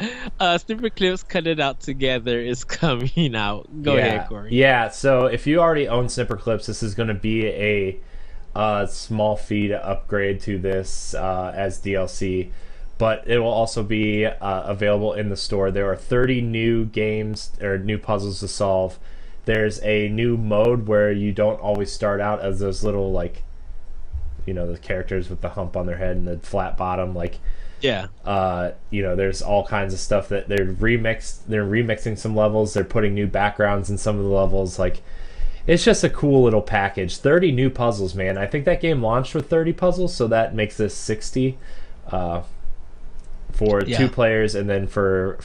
B: Snipper Clips Cut It Out Together is coming out. Go ahead,
A: Yeah,
B: Corey.
A: yeah. So if you already own Snipper Clips, this is going to be a small fee to upgrade to this as DLC, but it will also be available in the store. There are 30 new games or new puzzles to solve. There's a new mode where you don't always start out as those little like, the characters with the hump on their head and the flat bottom. Like,
B: Yeah.
A: there's all kinds of stuff that they're remixing some levels. They're putting new backgrounds in some of the levels. Like, it's just a cool little package. 30 new puzzles, man. I think that game launched with 30 puzzles, so that makes this 60 for
B: Yeah.
A: 2 players, and then for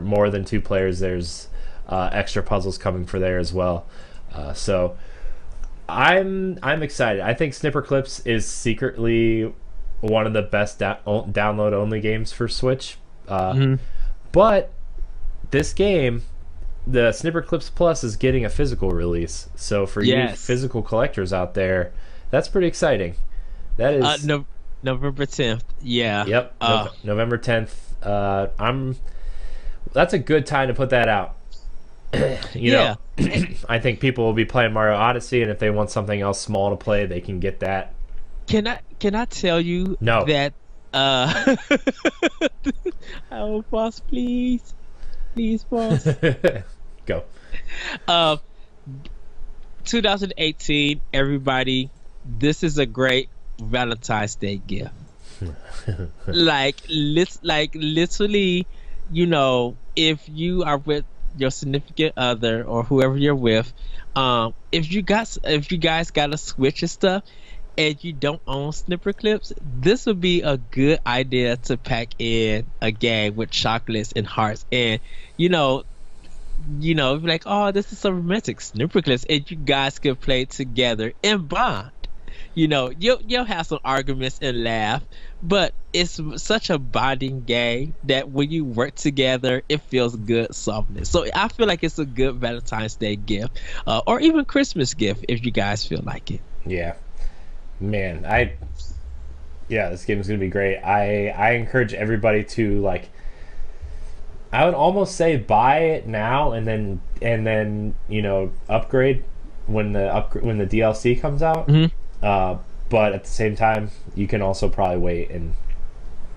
A: more than 2 players, there's extra puzzles coming for there as well. So I'm excited. I think Snipper Clips is secretly one of the best download only games for Switch. But this game, the Snipper Clips Plus, is getting a physical release. So for you
B: Yes.
A: physical collectors out there, that's pretty exciting. That is
B: No, November 10th. Yeah.
A: Yep, November 10th. That's a good time to put that out.
B: Yeah.
A: I think people will be playing Mario Odyssey, and if they want something else small to play, they can get that.
B: Can I tell you
A: No.
B: that oh boss, please. Please, boss.
A: Go.
B: Uh 2018, everybody, this is a great Valentine's Day gift. like literally, if you are with your significant other or whoever you're with, if you guys got a Switch and stuff and you don't own Snipper Clips, this would be a good idea to pack in a game with chocolates and hearts, and be like, oh, this is so romantic, Snipper Clips, and you guys can play together and bond. You'll have some arguments and laugh, but it's such a bonding game that when you work together, it feels good softness. So I feel like it's a good Valentine's Day gift, or even Christmas gift if you guys feel like it.
A: Yeah. Man, this game is going to be great. I encourage everybody to, like, I would almost say buy it now and then upgrade when the DLC comes out. But at the same time, you can also probably wait and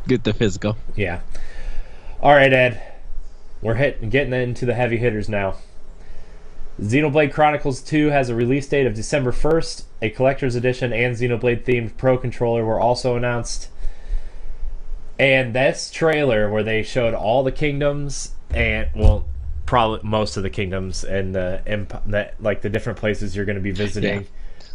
B: Get the physical.
A: Yeah. All right, Ed. We're getting into the heavy hitters now. Xenoblade Chronicles 2 has a release date of December 1st. A collector's edition and Xenoblade themed Pro Controller were also announced. And this trailer where they showed all the kingdoms and, well, probably most of the kingdoms and the different places you're going to be visiting.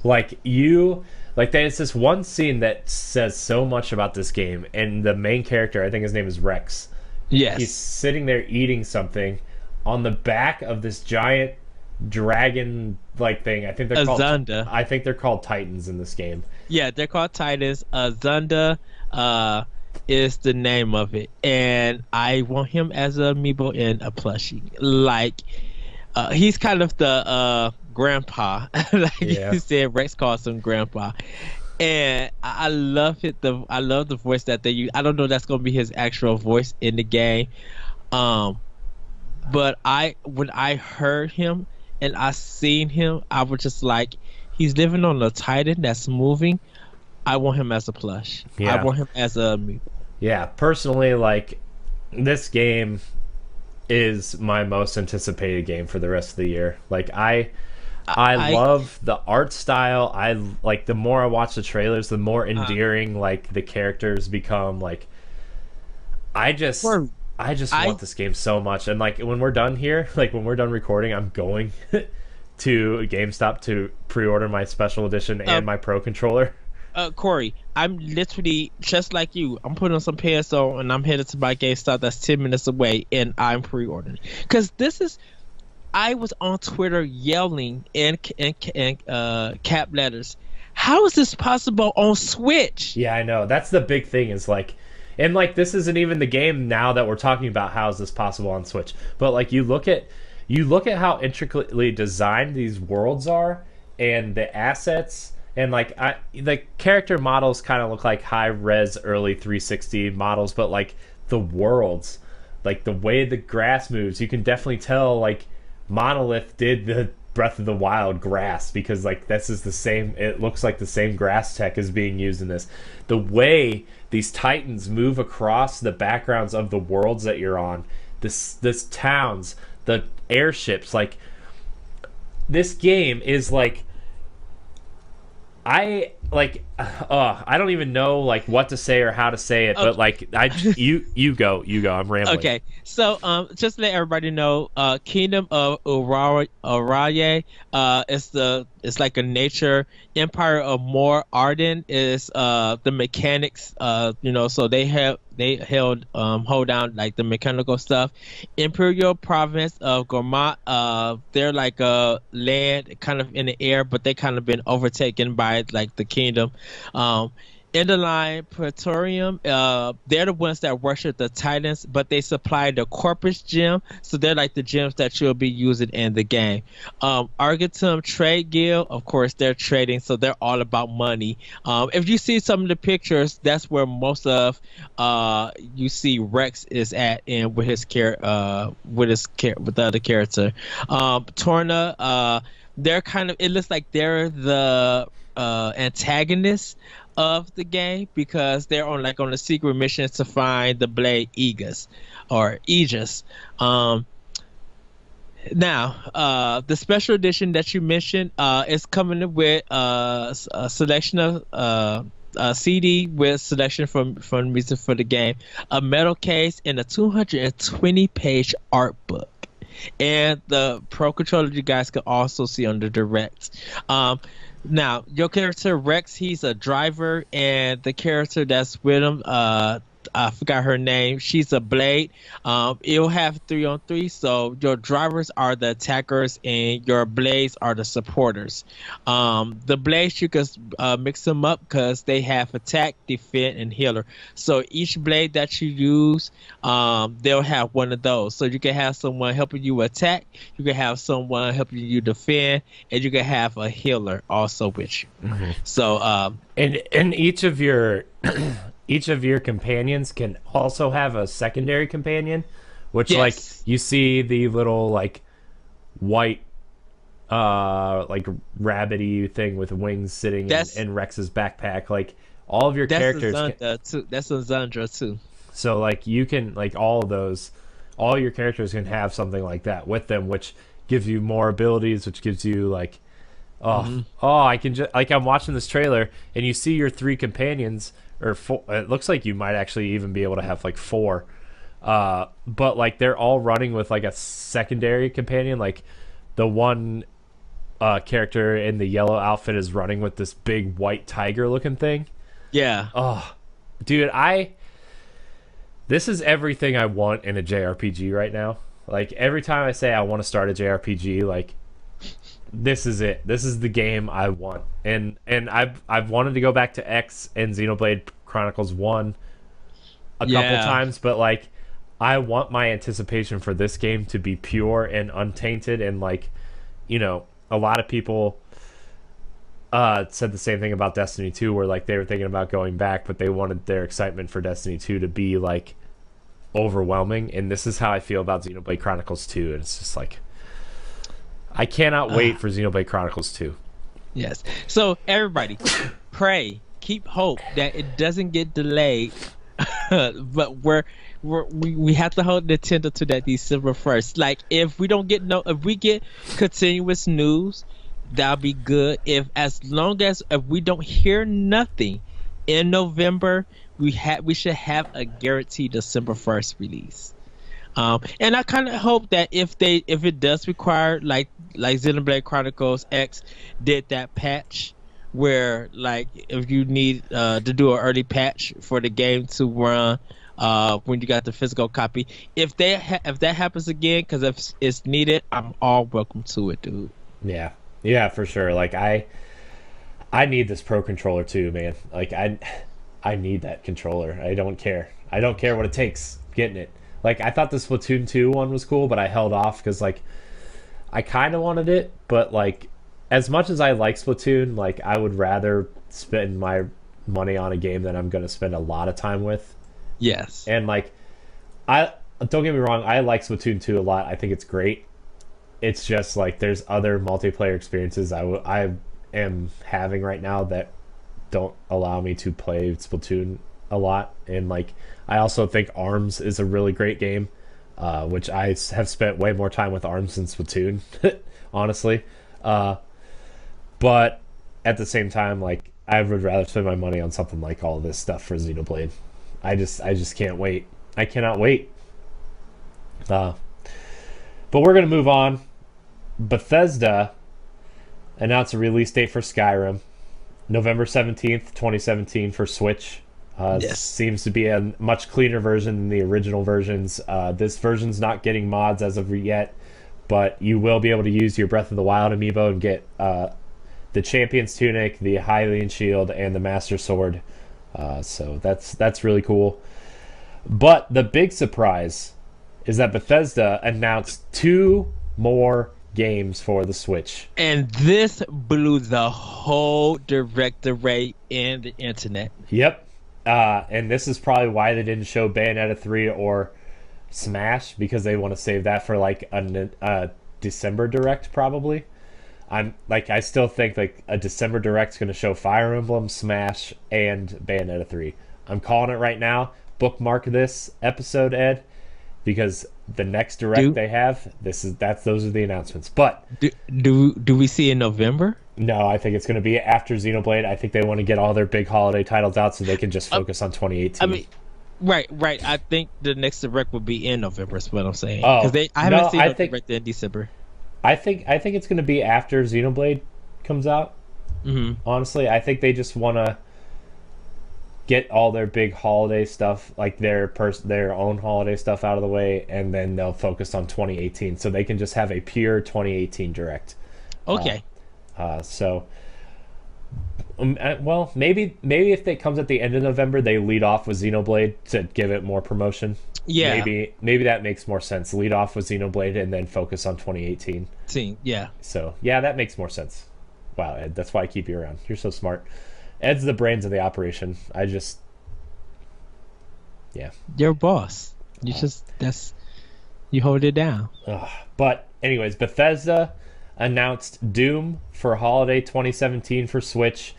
A: Yeah. There's this one scene that says so much about this game, and the main character, I think his name is Rex.
B: Yes.
A: He's sitting there eating something on the back of this giant dragon thing. I think they're called
B: Zunda.
A: I think they're called Titans in this game.
B: Yeah, they're called Titans. Zunda is the name of it, and I want him as a amiibo and a plushie. He's kind of the grandpa, you said. Rex calls him grandpa, and I love it. I love the voice that they use. I don't know if that's gonna be his actual voice in the game, but when I heard him and I seen him, I was just like, he's living on a Titan that's moving. I want him as a plush.
A: Yeah.
B: I want him as a amiibo.
A: Yeah, personally, this game is my most anticipated game for the rest of the year. I love the art style. I the more I watch the trailers, the more endearing the characters become. I just want this game so much. And when we're done here, when we're done recording, I'm going to GameStop to pre-order my special edition and my Pro Controller.
B: Corey, I'm literally just like you. I'm putting on some pants on and I'm headed to my GameStop that's 10 minutes away, and I'm pre-ordering. Because I was on Twitter yelling in cap letters, how is this possible on Switch?
A: Yeah, I know. That's the big thing is and this isn't even the game now that we're talking about how is this possible on Switch. But you look at how intricately designed these worlds are and the assets. And the character models kind of look like high res early 360 models, but the worlds, like the way the grass moves, you can definitely tell like Monolith did the Breath of the Wild grass, because like this is the same, it looks like the same grass tech is being used in this. The way these titans move across the backgrounds of the worlds that you're on, this towns, the airships, like this game is like, I don't even know like what to say or how to say it, but like you go, I'm rambling.
B: Okay, so just to let everybody know, Kingdom of Uraye, it's like a nature. Empire of More Arden is the mechanics, so they hold down like the mechanical stuff. Imperial Province of Gormat, they're like a land kind of in the air, but they kind of been overtaken by like the kingdom. Enderline Praetorium, they're the ones that worship the Titans, but they supply the Corpus gem, so they're like the gems that you'll be using in the game. Argentum Trade Guild, of course, they're trading, so they're all about money. If you see some of the pictures, that's where most of you see Rex is at, and with the other character. Torna, they're kind of, it looks like they're the antagonists of the game, because they're on a secret mission to find the blade Aegis. Now, the special edition that you mentioned is coming with a selection of CD with selection from music for the game, a metal case, and a 220-page art book. And the Pro Controller you guys can also see on the direct. Now, your character Rex, he's a driver, and the character that's with him, I forgot her name. She's a blade. It'll have 3-on-3, so your drivers are the attackers and your blades are the supporters. The blades, you can mix them up because they have attack, defend, and healer. So each blade that you use, they'll have one of those. So you can have someone helping you attack, you can have someone helping you defend, and you can have a healer also with you. Mm-hmm. So
A: and each of your companions can also have a secondary companion, which like you see the little like white like rabbity thing with wings sitting in Rex's backpack. Like all of your characters
B: that's a Zandra too. So
A: like you can like all your characters can have something like that with them, which gives you more abilities, which gives you like I can just like, I'm watching this trailer and you see your 3 companions, or 4, it looks like you might actually even be able to have like 4, but like they're all running with like a secondary companion. Like the one character in the yellow outfit is running with this big white tiger looking thing. Dude, this is everything I want in a JRPG right now. Like every time I say I want to start a JRPG, like this is it. This is the game I want. And I've wanted to go back to X and Xenoblade Chronicles 1 a couple times, but like I want my anticipation for this game to be pure and untainted. And like, a lot of people said the same thing about Destiny 2, where like they were thinking about going back, but they wanted their excitement for Destiny 2 to be like overwhelming. And this is how I feel about Xenoblade Chronicles 2. And it's just like, I cannot wait for Xenoblade Chronicles 2.
B: Yes. So everybody, pray, keep hope that it doesn't get delayed. But we have to hold Nintendo to that December 1st. Like if we get continuous news, that'll be good. If we don't hear nothing in November, we should have a guaranteed December 1st release. And I kind of hope that if it does require like Xenoblade Chronicles X did that patch where like if you need to do an early patch for the game to run when you got the physical copy, if that happens again, because if it's needed, I'm all welcome to it, dude.
A: Yeah, for sure. Like I need this Pro Controller too, man. Like I need that controller. I don't care what it takes getting it. Like, I thought the Splatoon 2 one was cool, but I held off because, like, I kind of wanted it. But, like, as much as I like Splatoon, like, I would rather spend my money on a game that I'm going to spend a lot of time with.
B: Yes.
A: And, like, I don't get me wrong, I like Splatoon 2 a lot. I think it's great. It's just like there's other multiplayer experiences I am having right now that don't allow me to play Splatoon a lot. And like I also think Arms is a really great game, which I have spent way more time with Arms than Splatoon, honestly. But at the same time, like I would rather spend my money on something like all this stuff for Xenoblade. I just can't wait. I cannot wait. But we're gonna move on. Bethesda announced a release date for Skyrim, November 17th, 2017 for Switch.
B: Yes.
A: Seems to be a much cleaner version than the original versions. This version's not getting mods as of yet, but you will be able to use your Breath of the Wild amiibo and get the Champion's Tunic, the Hylian Shield, and the Master Sword. So that's really cool. But the big surprise is that Bethesda announced 2 more games for the Switch.
B: And this blew the whole direct array in the internet.
A: Yep. And this is probably why they didn't show Bayonetta 3 or Smash, because they want to save that for like a December Direct probably. I still think like a December Direct's going to show Fire Emblem, Smash, and Bayonetta 3. I'm calling it right now. Bookmark this episode, Ed, because the next Direct they have, those are the announcements. But
B: do we see in November?
A: No, I think it's going to be after Xenoblade. I think they want to get all their big holiday titles out so they can just focus on 2018.
B: I mean, right. I think the next Direct will be in November. Is what I'm saying.
A: Oh,
B: because I haven't seen a Direct in December.
A: I think it's going to be after Xenoblade comes out.
B: Mm-hmm.
A: Honestly, I think they just want to get all their big holiday stuff, like their own holiday stuff, out of the way, and then they'll focus on 2018, so they can just have a pure 2018 Direct.
B: Okay.
A: Well, maybe if it comes at the end of November, they lead off with Xenoblade to give it more promotion.
B: Yeah.
A: Maybe that makes more sense. Lead off with Xenoblade and then focus on 2018.
B: Yeah.
A: So, yeah, that makes more sense. Wow, Ed, that's why I keep you around. You're so smart. Ed's the brains of the operation. Yeah.
B: You're a boss. You hold it down.
A: But anyways, Bethesda announced Doom for holiday 2017 for Switch,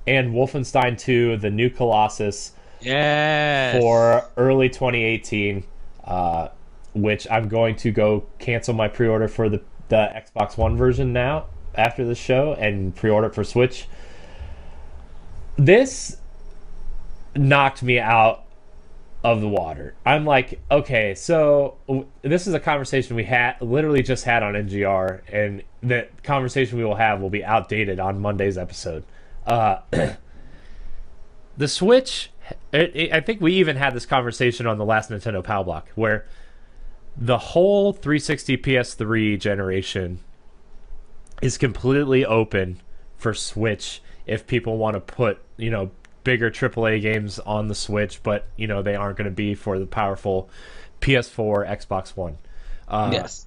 A: and Wolfenstein II, the new Colossus, for early 2018, which I'm going to go cancel my pre-order for the Xbox One version now after the show and pre-order it for Switch. This knocked me out of the water. I'm like, okay, so this is a conversation we literally just had on NGR, and the conversation we will have will be outdated on Monday's episode. The Switch, I think we even had this conversation on the last Nintendo Powblock, where the whole 360 PS3 generation is completely open for Switch if people want to put, bigger AAA games on the Switch, but they aren't going to be for the powerful PS4, Xbox One.
B: Yes.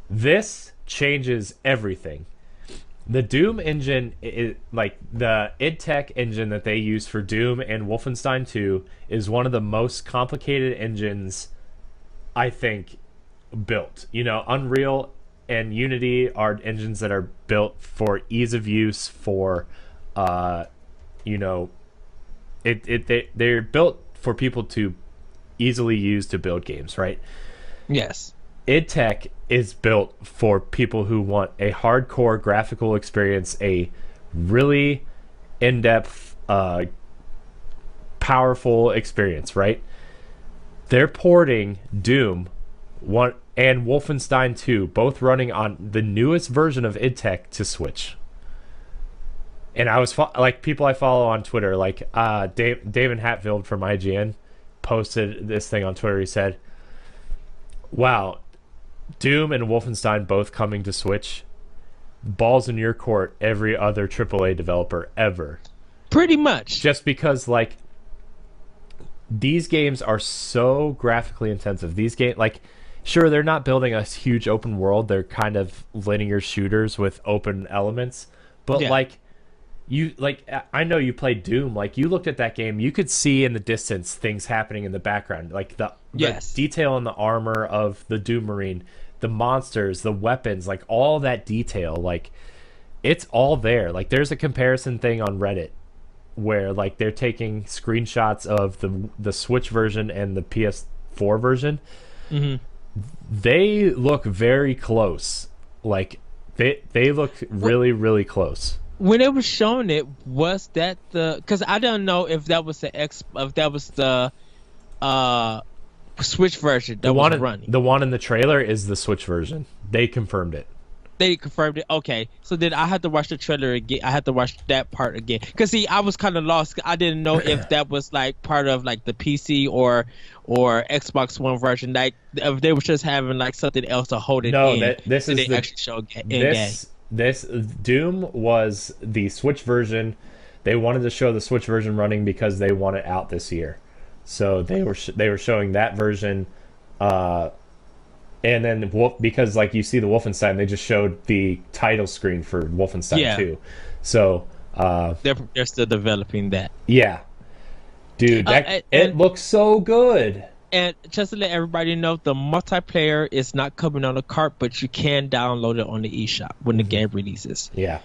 A: This changes everything. The Doom engine, like the id Tech engine that they use for Doom and Wolfenstein 2, is one of the most complicated engines I think built. Unreal and Unity are engines that are built for ease of use, for they're built for people to easily use to build games, right?
B: Yes.
A: id Tech is built for people who want a hardcore graphical experience, a really in-depth, powerful experience, right? They're porting Doom and Wolfenstein 2, both running on the newest version of id Tech, to Switch. And I was people I follow on Twitter, like David Hatfield from IGN, posted this thing on Twitter. He said, "Wow, Doom and Wolfenstein both coming to Switch. Balls in your court, every other AAA developer ever."
B: Pretty much.
A: Just because these games are so graphically intensive. These games, sure, they're not building a huge open world. They're kind of linear shooters with open elements, but you like I know you played Doom. Like you looked at that game, you could see in the distance things happening in the background, like the
B: Yes.
A: detail in the armor of the Doom Marine, the monsters, the weapons, like all that detail, like it's all there. Like there's a comparison thing on Reddit where like they're taking screenshots of the Switch version and the PS4 version. They look very close. Like they look really really close.
B: When it was shown, it was that because I don't know if that was the Switch version that was running.
A: The one in the trailer is the Switch version. They confirmed it.
B: They confirmed it. Okay, so then I had to watch the trailer again. I had to watch that part again because see, I was kind of lost. I didn't know if that was like part of like the PC or Xbox One version. Like if they were just having like something else to hold it in.
A: No, this is the
B: actually show game.
A: This Doom was the Switch version. They wanted to show the Switch version running because they want it out this year. So they were showing that version. And then because like you see the Wolfenstein, they just showed the title screen for Wolfenstein 2. So
B: they're still developing that.
A: Yeah, dude, it looks so good.
B: And just to let everybody know, the multiplayer is not coming on the cart, but you can download it on the eShop when the game releases.
A: Yeah.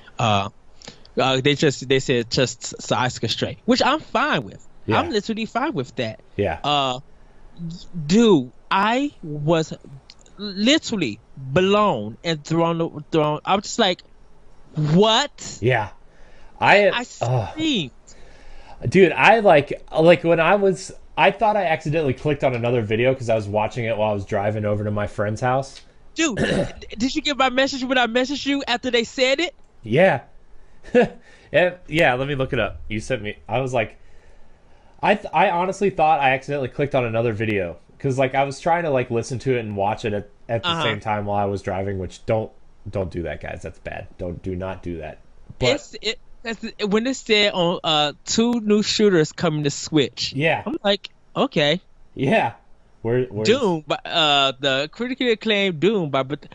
B: They said just side straight, which I'm fine with. Yeah. I'm literally fine with that.
A: Yeah.
B: Dude, I was literally blown and thrown. I was just like, what?
A: Yeah.
B: I screamed.
A: Dude, I like when I thought I accidentally clicked on another video because I was watching it while I was driving over to my friend's house.
B: Dude, did you get my message when I messaged you after they said it?
A: Yeah. Yeah, let me look it up. You sent me. I was like, I honestly thought I accidentally clicked on another video because like I was trying to like listen to it and watch it at the same time while I was driving, which don't do that, guys. That's bad. Do not do that. But
B: when it said on 2 new shooters coming to Switch,
A: yeah,
B: I'm like, okay,
A: yeah, where's
B: Doom, but the critically acclaimed Doom, but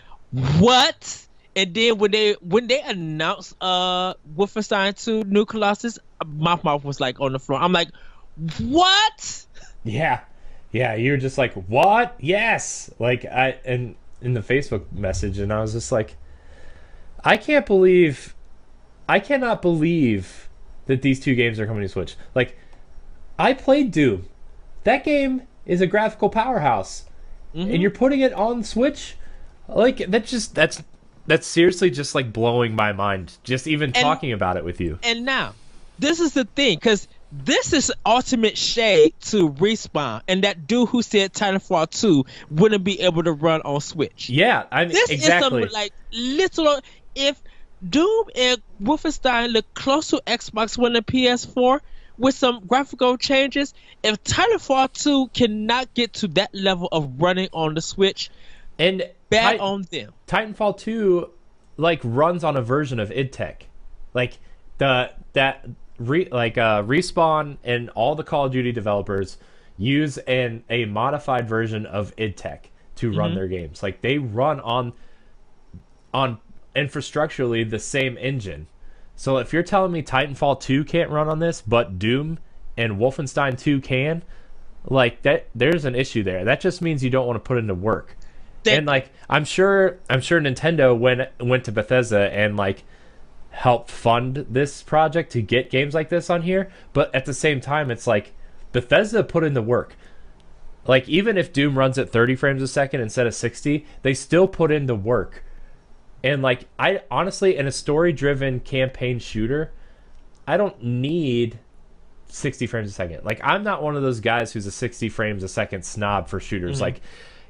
B: what? And then when they announced Wolfenstein II New Colossus, my mouth was like on the floor. I'm like, what?
A: Yeah, you're just like, what? Yes, like in the Facebook message, and I was just like, I cannot believe that these two games are coming to Switch. Like, I played Doom. That game is a graphical powerhouse, and you're putting it on Switch. Like, that's seriously just like blowing my mind. Just even talking about it with you.
B: And now, this is the thing, because this is ultimate shade to Respawn and that dude who said Titanfall 2 wouldn't be able to run on Switch.
A: Yeah, I mean,
B: this
A: exactly.
B: Is some, like, literal. If Doom and Wolfenstein look close to Xbox One and PS4 with some graphical changes, if Titanfall 2 cannot get to that level of running on the Switch,
A: and
B: bad on them.
A: Titanfall 2 like runs on a version of id Tech. Like Respawn and all the Call of Duty developers use a modified version of id Tech to run their games. Like they run on infrastructurally the same engine. So if you're telling me Titanfall 2 can't run on this, but Doom and Wolfenstein 2 can, like that, there's an issue there. That just means you don't want to put into work. And like I'm sure Nintendo went to Bethesda and like helped fund this project to get games like this on here, but at the same time it's like Bethesda put in the work. Like even if Doom runs at 30 frames a second instead of 60, they still put in the work. And like I honestly, in a story-driven campaign shooter, I don't need 60 frames a second. Like I'm not one of those guys who's a 60 frames a second snob for shooters. Like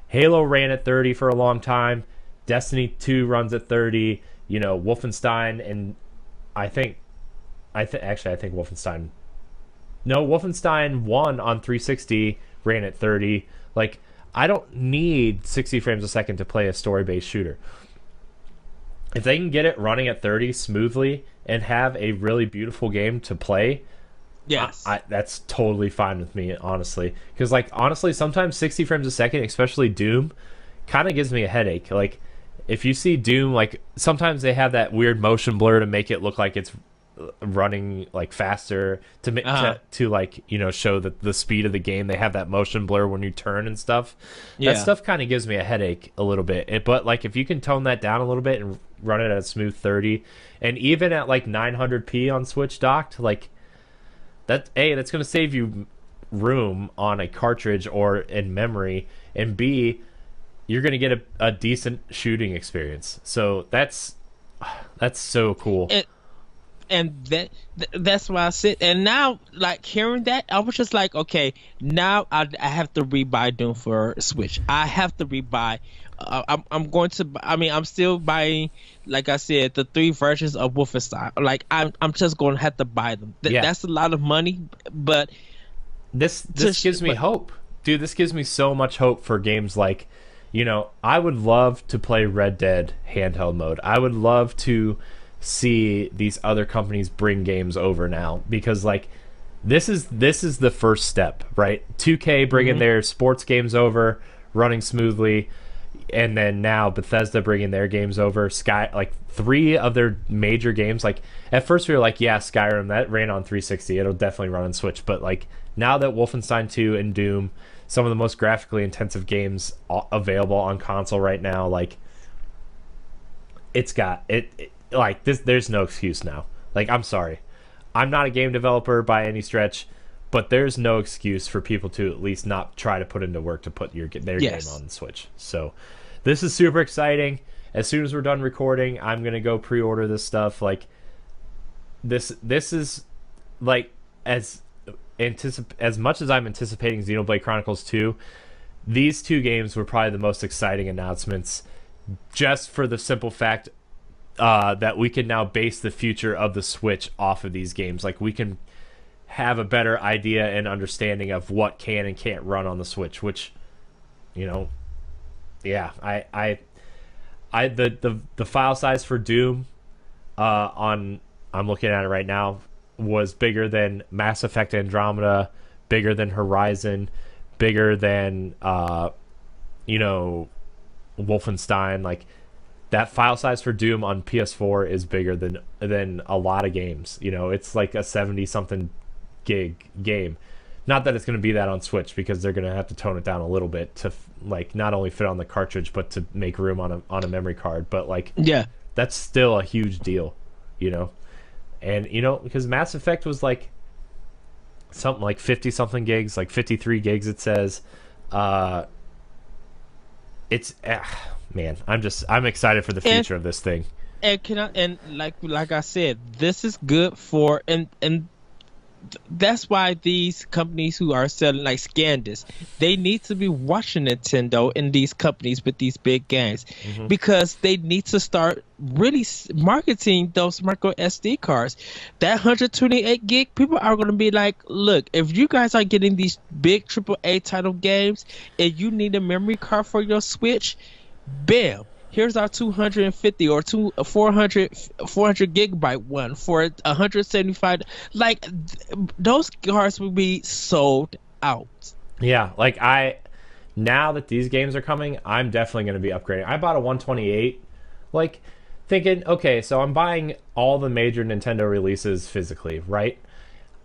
A: Halo ran at 30 for a long time. Destiny 2 runs at 30. You know, Wolfenstein and I think Wolfenstein 1 on 360 ran at 30. Like I don't need 60 frames a second to play a story-based shooter. If they can get it running at 30 smoothly and have a really beautiful game to play,
B: yes,
A: that's totally fine with me, honestly. Because, like, honestly, sometimes 60 frames a second, especially Doom, kind of gives me a headache. Like, if you see Doom, like, sometimes they have that weird motion blur to make it look like it's running like faster to
B: Uh-huh.
A: to like, you know, show that the speed of the game. They have that motion blur when you turn and stuff. That
B: Yeah.
A: stuff kind of gives me a headache a little bit. But like if you can tone that down a little bit and run it at a smooth 30, and even at like 900p on Switch docked, like that's going to save you room on a cartridge or in memory, and B, you're going to get a decent shooting experience. So that's so cool.
B: And that's why I said. And now, like hearing that, I was just like, okay, now I have to rebuy Doom for Switch. I have to rebuy. I'm going to. I mean, I'm still buying. Like I said, the 3 versions of Wolfenstein. Like I'm just going to have to buy them.
A: Yeah.
B: That's a lot of money, but
A: This gives me hope, dude. This gives me so much hope for games like, you know, I would love to play Red Dead handheld mode. I would love to see these other companies bring games over now, because like this is the first step, right? 2K bringing their sports games over, running smoothly, and then now Bethesda bringing their games over. Like 3 of their major games. Like at first we were like, yeah, Skyrim, that ran on 360, it'll definitely run on Switch, but like now that Wolfenstein 2 and Doom, some of the most graphically intensive games available on console right now, like it's got it like this. There's no excuse now. Like, I'm sorry, I'm not a game developer by any stretch, but there's no excuse for people to at least not try to put into work to put their game on the Switch. So this is super exciting. As soon as we're done recording, I'm gonna go pre-order this stuff. Like this is like as much as I'm anticipating Xenoblade Chronicles 2, these 2 games were probably the most exciting announcements, just for the simple fact that we can now base the future of the Switch off of these games. Like, we can have a better idea and understanding of what can and can't run on the Switch, which, you know, yeah, the file size for Doom I'm looking at it right now, was bigger than Mass Effect Andromeda, bigger than Horizon, bigger than you know, Wolfenstein. Like, that file size for Doom on PS4 is bigger than a lot of games. You know, it's like a 70 something gig game. Not that it's going to be that on Switch, because they're going to have to tone it down a little bit to like not only fit on the cartridge but to make room on a memory card. But like,
B: yeah,
A: that's still a huge deal, you know. And you know, because Mass Effect was like something like 50 something gigs, like 53 gigs it says. It's man, I'm excited for the future of this thing.
B: And like I said, this is good for and that's why these companies who are selling like Scandus, they need to be watching Nintendo and these companies with these big games, because they need to start really marketing those micro SD cards. That 128 gig, people are going to be like, look, if you guys are getting these big AAA title games and you need a memory card for your Switch, bam, here's our 250 or 400 gigabyte one for 175. Like, those cards will be sold out.
A: Yeah, like now that these games are coming, I'm definitely going to be upgrading. I bought a 128, like thinking, okay, so I'm buying all the major Nintendo releases physically, right?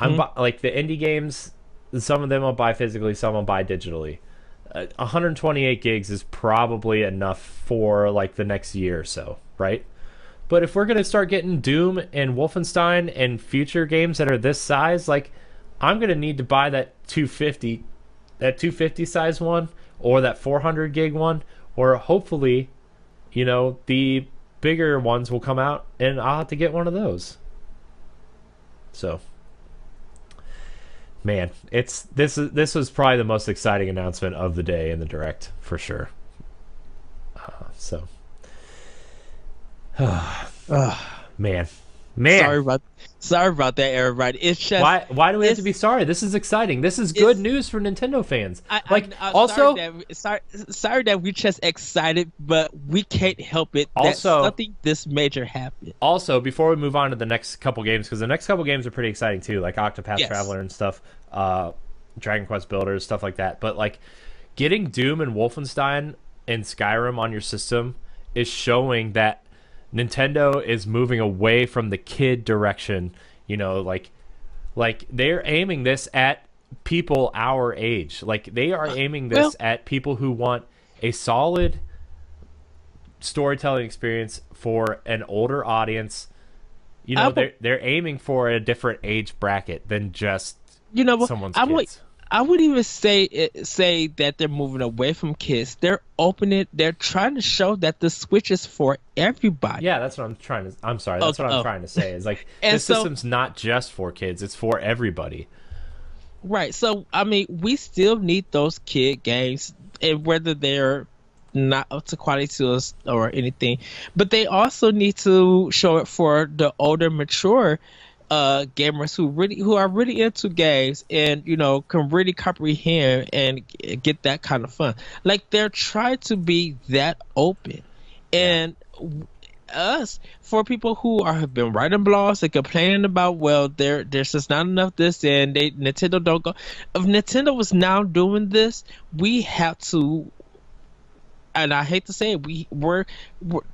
A: Like the indie games, some of them I'll buy physically, some I'll buy digitally. 128 gigs is probably enough for like the next year or so, right? But if we're going to start getting Doom and Wolfenstein and future games that are this size, like, I'm going to need to buy that 250 size one, or that 400 gig one, or hopefully, you know, the bigger ones will come out and I'll have to get one of those. So, man, this was probably the most exciting announcement of the day in the Direct, for sure. Man.
B: Sorry about that, everybody. It's just,
A: why do we have to be sorry? This is exciting. This is good news for Nintendo fans. I'm
B: also sorry that we're just excited, but we can't help it.
A: Also,
B: something this major happened.
A: Also, before we move on to the next couple games, because the next couple games are pretty exciting too, like Octopath Traveler and stuff, Dragon Quest Builders, stuff like that. But like, getting Doom and Wolfenstein and Skyrim on your system is showing that Nintendo is moving away from the kid direction. You know, like they're aiming this at people our age. Like they are aiming this at people who want a solid storytelling experience for an older audience. You know, they're aiming for a different age bracket than just someone's kids.
B: I would even say that they're moving away from kids. They're trying to show that the Switch is for everybody.
A: Yeah, that's what I'm trying to. I'm sorry, that's what I'm trying to say. Is like this system's not just for kids; it's for everybody.
B: Right. So I mean, we still need those kid games, and whether they're not up to quality or anything, but they also need to show it for the older, mature gamers who are really into games and can really comprehend and get that kind of fun. Like they're trying to be that open, and us, for people who have been writing blogs and complaining about, well, there's just not enough this, and Nintendo don't go. If Nintendo was now doing this, we have to. And I hate to say it, we're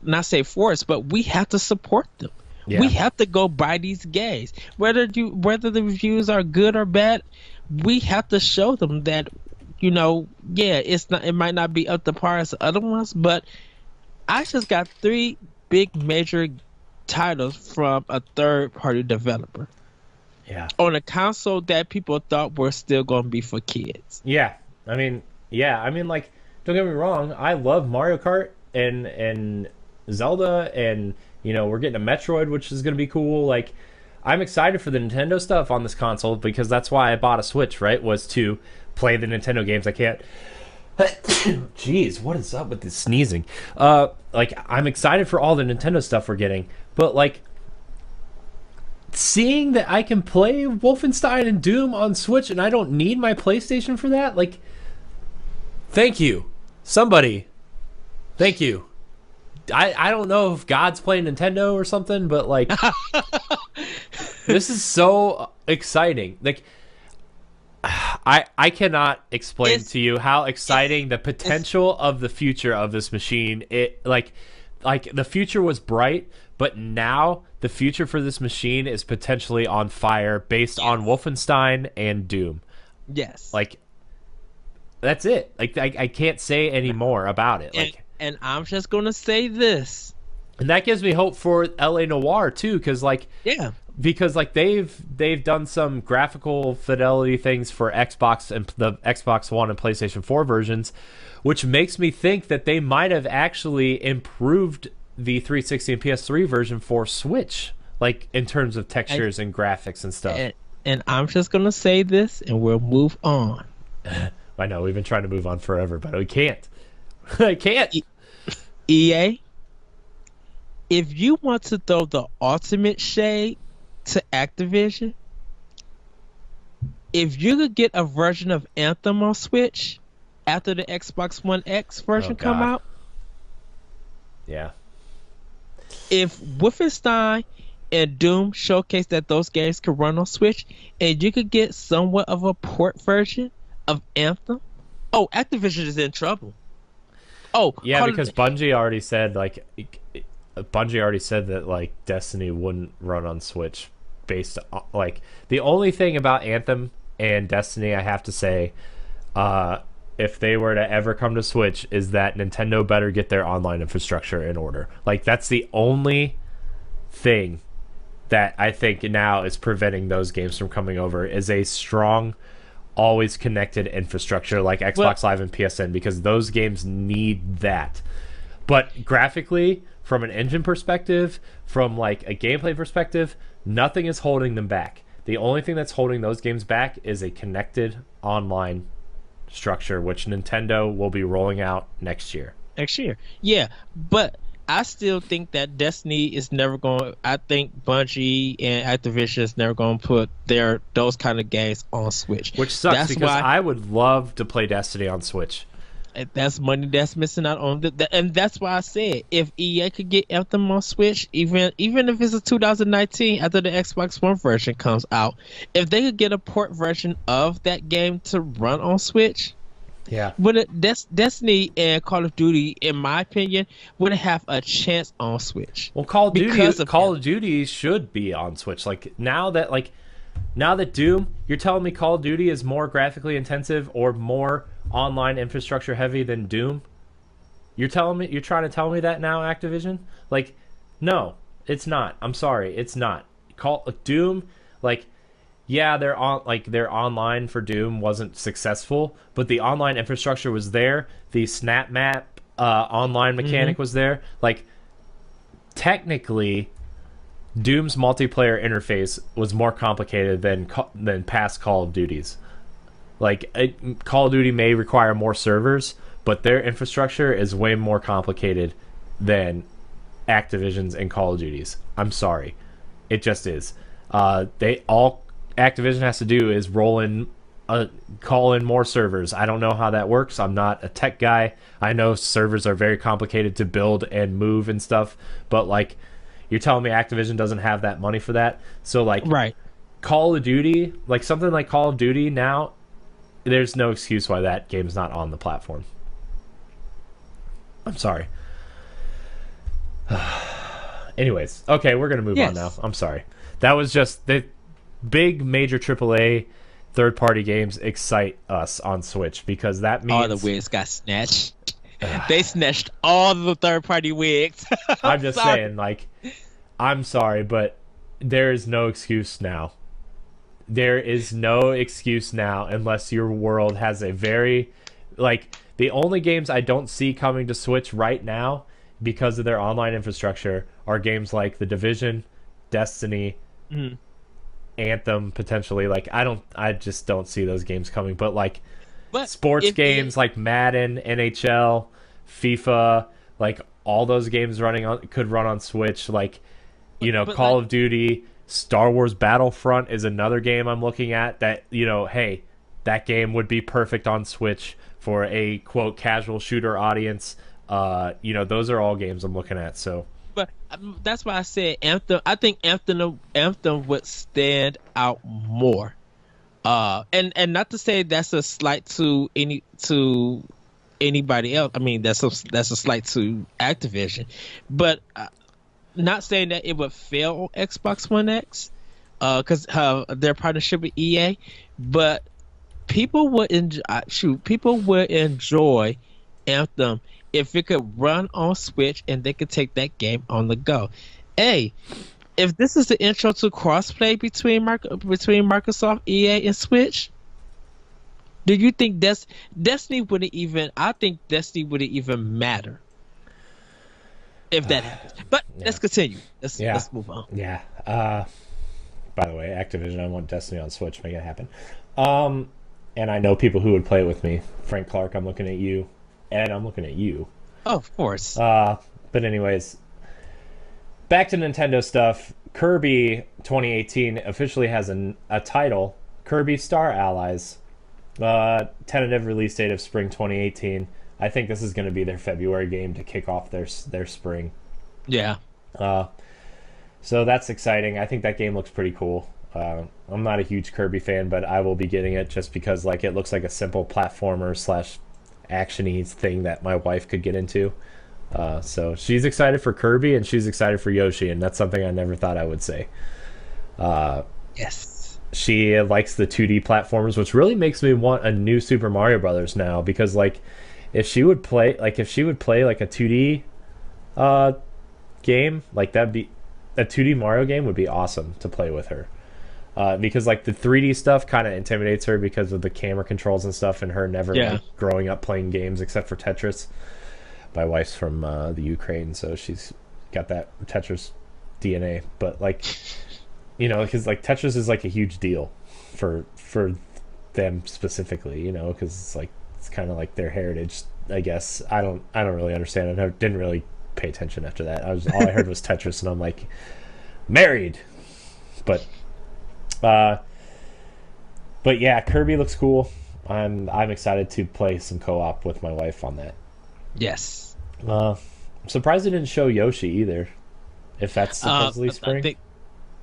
B: not say forced, but we have to support them. Yeah. We have to go buy these games, whether the reviews are good or bad. We have to show them that, it might not be up to par as the other ones, but I just got 3 big major titles from a third-party developer.
A: Yeah.
B: On a console that people thought were still going to be for kids.
A: Yeah. I mean, like, don't get me wrong, I love Mario Kart and Zelda, and we're getting a Metroid, which is going to be cool. Like, I'm excited for the Nintendo stuff on this console because that's why I bought a Switch, right? Was to play the Nintendo games. I can't. Jeez, what is up with this sneezing? Like, I'm excited for all the Nintendo stuff we're getting, but like, seeing that I can play Wolfenstein and Doom on Switch and I don't need my PlayStation for that, like, thank you. Somebody, thank you. I don't know if God's playing Nintendo or something, but like, this is so exciting. Like, I cannot explain to you how exciting the potential of the future of this machine. It like the future was bright, but now the future for this machine is potentially on fire based on Wolfenstein and Doom.
B: Yes.
A: Like, that's it. Like, I can't say any more about it.
B: And I'm just gonna say this,
A: and that gives me hope for LA Noire too, because they've done some graphical fidelity things for Xbox and the Xbox One and PlayStation 4 versions, which makes me think that they might have actually improved the 360 and PS3 version for Switch, like in terms of textures and graphics and stuff.
B: And I'm just gonna say this, and we'll move on.
A: I know we've been trying to move on forever, but we can't. I can't.
B: EA, if you want to throw the ultimate shade to Activision, if you could get a version of Anthem on Switch after the Xbox One X version come out,
A: yeah.
B: If Wolfenstein and Doom showcase that those games can run on Switch, and you could get somewhat of a port version of Anthem, Activision is in trouble.
A: Yeah, because Bungie already said that like Destiny wouldn't run on Switch based on, like, the only thing about Anthem and Destiny I have to say, if they were to ever come to Switch, is that Nintendo better get their online infrastructure in order. Like, that's the only thing that I think now is preventing those games from coming over, is a strong, always connected infrastructure like Xbox Live and PSN, because those games need that. But graphically, from an engine perspective, from like a gameplay perspective, nothing is holding them back. The only thing that's holding those games back is a connected online structure, which Nintendo will be rolling out next year.
B: Yeah, but I still think that Destiny is never going. I think Bungie and Activision is never going to put those kind of games on Switch.
A: Which sucks, because I would love to play Destiny on Switch.
B: That's money that's missing out on and that's why I said, if EA could get Anthem on Switch, even if it's a 2019 after the Xbox One version comes out, if they could get a port version of that game to run on Switch,
A: Yeah.
B: Would it, Destiny and Call of Duty, in my opinion, wouldn't have a chance on Switch
A: Well,
B: because of
A: Call
B: him.
A: of Duty should be on Switch. Now that Doom, you're telling me Call of Duty is more graphically intensive or more online infrastructure heavy than Doom? You're trying to tell me that now, Activision? Like, no, it's not. I'm sorry, it's not. Call Doom, like, yeah, their online for Doom wasn't successful, but the online infrastructure was there. The snap map online mechanic was there. Like, technically, Doom's multiplayer interface was more complicated than past Call of Duties. Call of Duty may require more servers, but their infrastructure is way more complicated than Activision's and Call of Duty's. I'm sorry, it just is. They all Activision has to do is call in more servers. I don't know how that works. I'm not a tech guy. I know servers are very complicated to build and move and stuff, but like, you're telling me Activision doesn't have that money for that? So like,
B: Right.
A: Call of Duty, like something like Call of Duty now, there's no excuse why that game's not on the platform. I'm sorry. Anyways, okay, we're gonna move on now. I'm sorry. That was just the big major AAA third-party games excite us on Switch because that means
B: All the wigs got snatched. They snatched all the third-party wigs.
A: I'm just
B: sorry.
A: saying, like, I'm sorry, but there is no excuse now. There is no excuse now unless your world has a very, like, the only games I don't see coming to Switch right now because of their online infrastructure are games like The Division, Destiny, Anthem potentially. Like, I just don't see those games coming. But like, sports games like Madden, NHL, FIFA, like all those games could run on Switch. Like, Call of Duty, Star Wars Battlefront is another game I'm looking at that, hey, that game would be perfect on Switch for a quote casual shooter audience. Those are all games I'm looking at. So,
B: but that's why I said Anthem. I think Anthem would stand out more. And not to say that's a slight to anybody else. I mean, that's a slight to Activision, but not saying that it would fail on Xbox One X, because their partnership with EA, but people would enjoy Anthem if it could run on Switch and they could take that game on the go. Hey, if this is the intro to crossplay between Microsoft, EA, and Switch, do you think Destiny wouldn't even? I think Destiny wouldn't even matter if that happens. But let's continue. Let's move on.
A: Yeah. By the way, Activision, I want Destiny on Switch. Make it happen. And I know people who would play it with me. Frank Clark, I'm looking at you. Ed, I'm looking at you.
B: Oh, of course.
A: But anyways, back to Nintendo stuff. Kirby 2018 officially has a title, Kirby Star Allies. Tentative release date of spring 2018. I think this is going to be their February game to kick off their spring.
B: Yeah.
A: So that's exciting. I think that game looks pretty cool. I'm not a huge Kirby fan, but I will be getting it just because like it looks like a simple platformer / action-y thing that my wife could get into. So she's excited for Kirby and she's excited for Yoshi, and that's something I never thought I would say.
B: Yes.
A: She likes the 2D platformers, which really makes me want a new Super Mario Brothers now, because like if she would play like a 2D game, like that'd be a 2D Mario game would be awesome to play with her. Because like the 3D stuff kind of intimidates her because of the camera controls and stuff, and her never like, growing up playing games except for Tetris. My wife's from the Ukraine, so she's got that Tetris DNA. But like, because like Tetris is like a huge deal for them specifically, because it's like it's kind of like their heritage, I guess. I don't really understand it. I didn't really pay attention after that. All I heard was Tetris, and I'm like, married. But yeah, Kirby looks cool. I'm excited to play some co-op with my wife on that.
B: Yes.
A: I'm surprised they didn't show Yoshi either. If that's supposedly spring.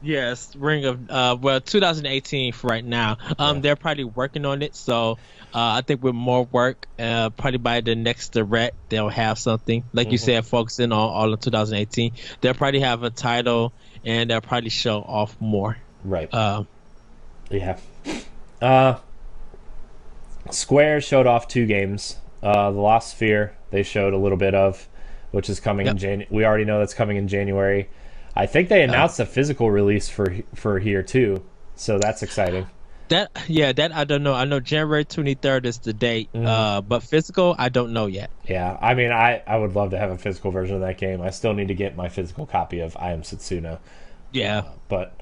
B: Yes, Ring of 2018 for right now.
A: Yeah.
B: They're probably working on it, so I think with more work, probably by the next direct, they'll have something. Like you
A: Hmm.
B: said, focusing on all of 2018. They'll probably have a title, and they'll probably show off more.
A: Right.
B: Uh,
A: Yeah. Uh, Square showed off two games. The Lost Sphere they showed a little bit of, which is coming in
B: yep.
A: Jan. We already know that's coming in January. I think they
B: Uh,
A: announced a physical release for here too, so that's exciting.
B: that I don't know. I know January 23rd is the date.
A: Hmm.
B: But physical, I don't know yet.
A: Yeah, I mean, I would love to have a physical version of that game. I still need to get my physical copy of I Am Setsuna,
B: Yeah.
A: but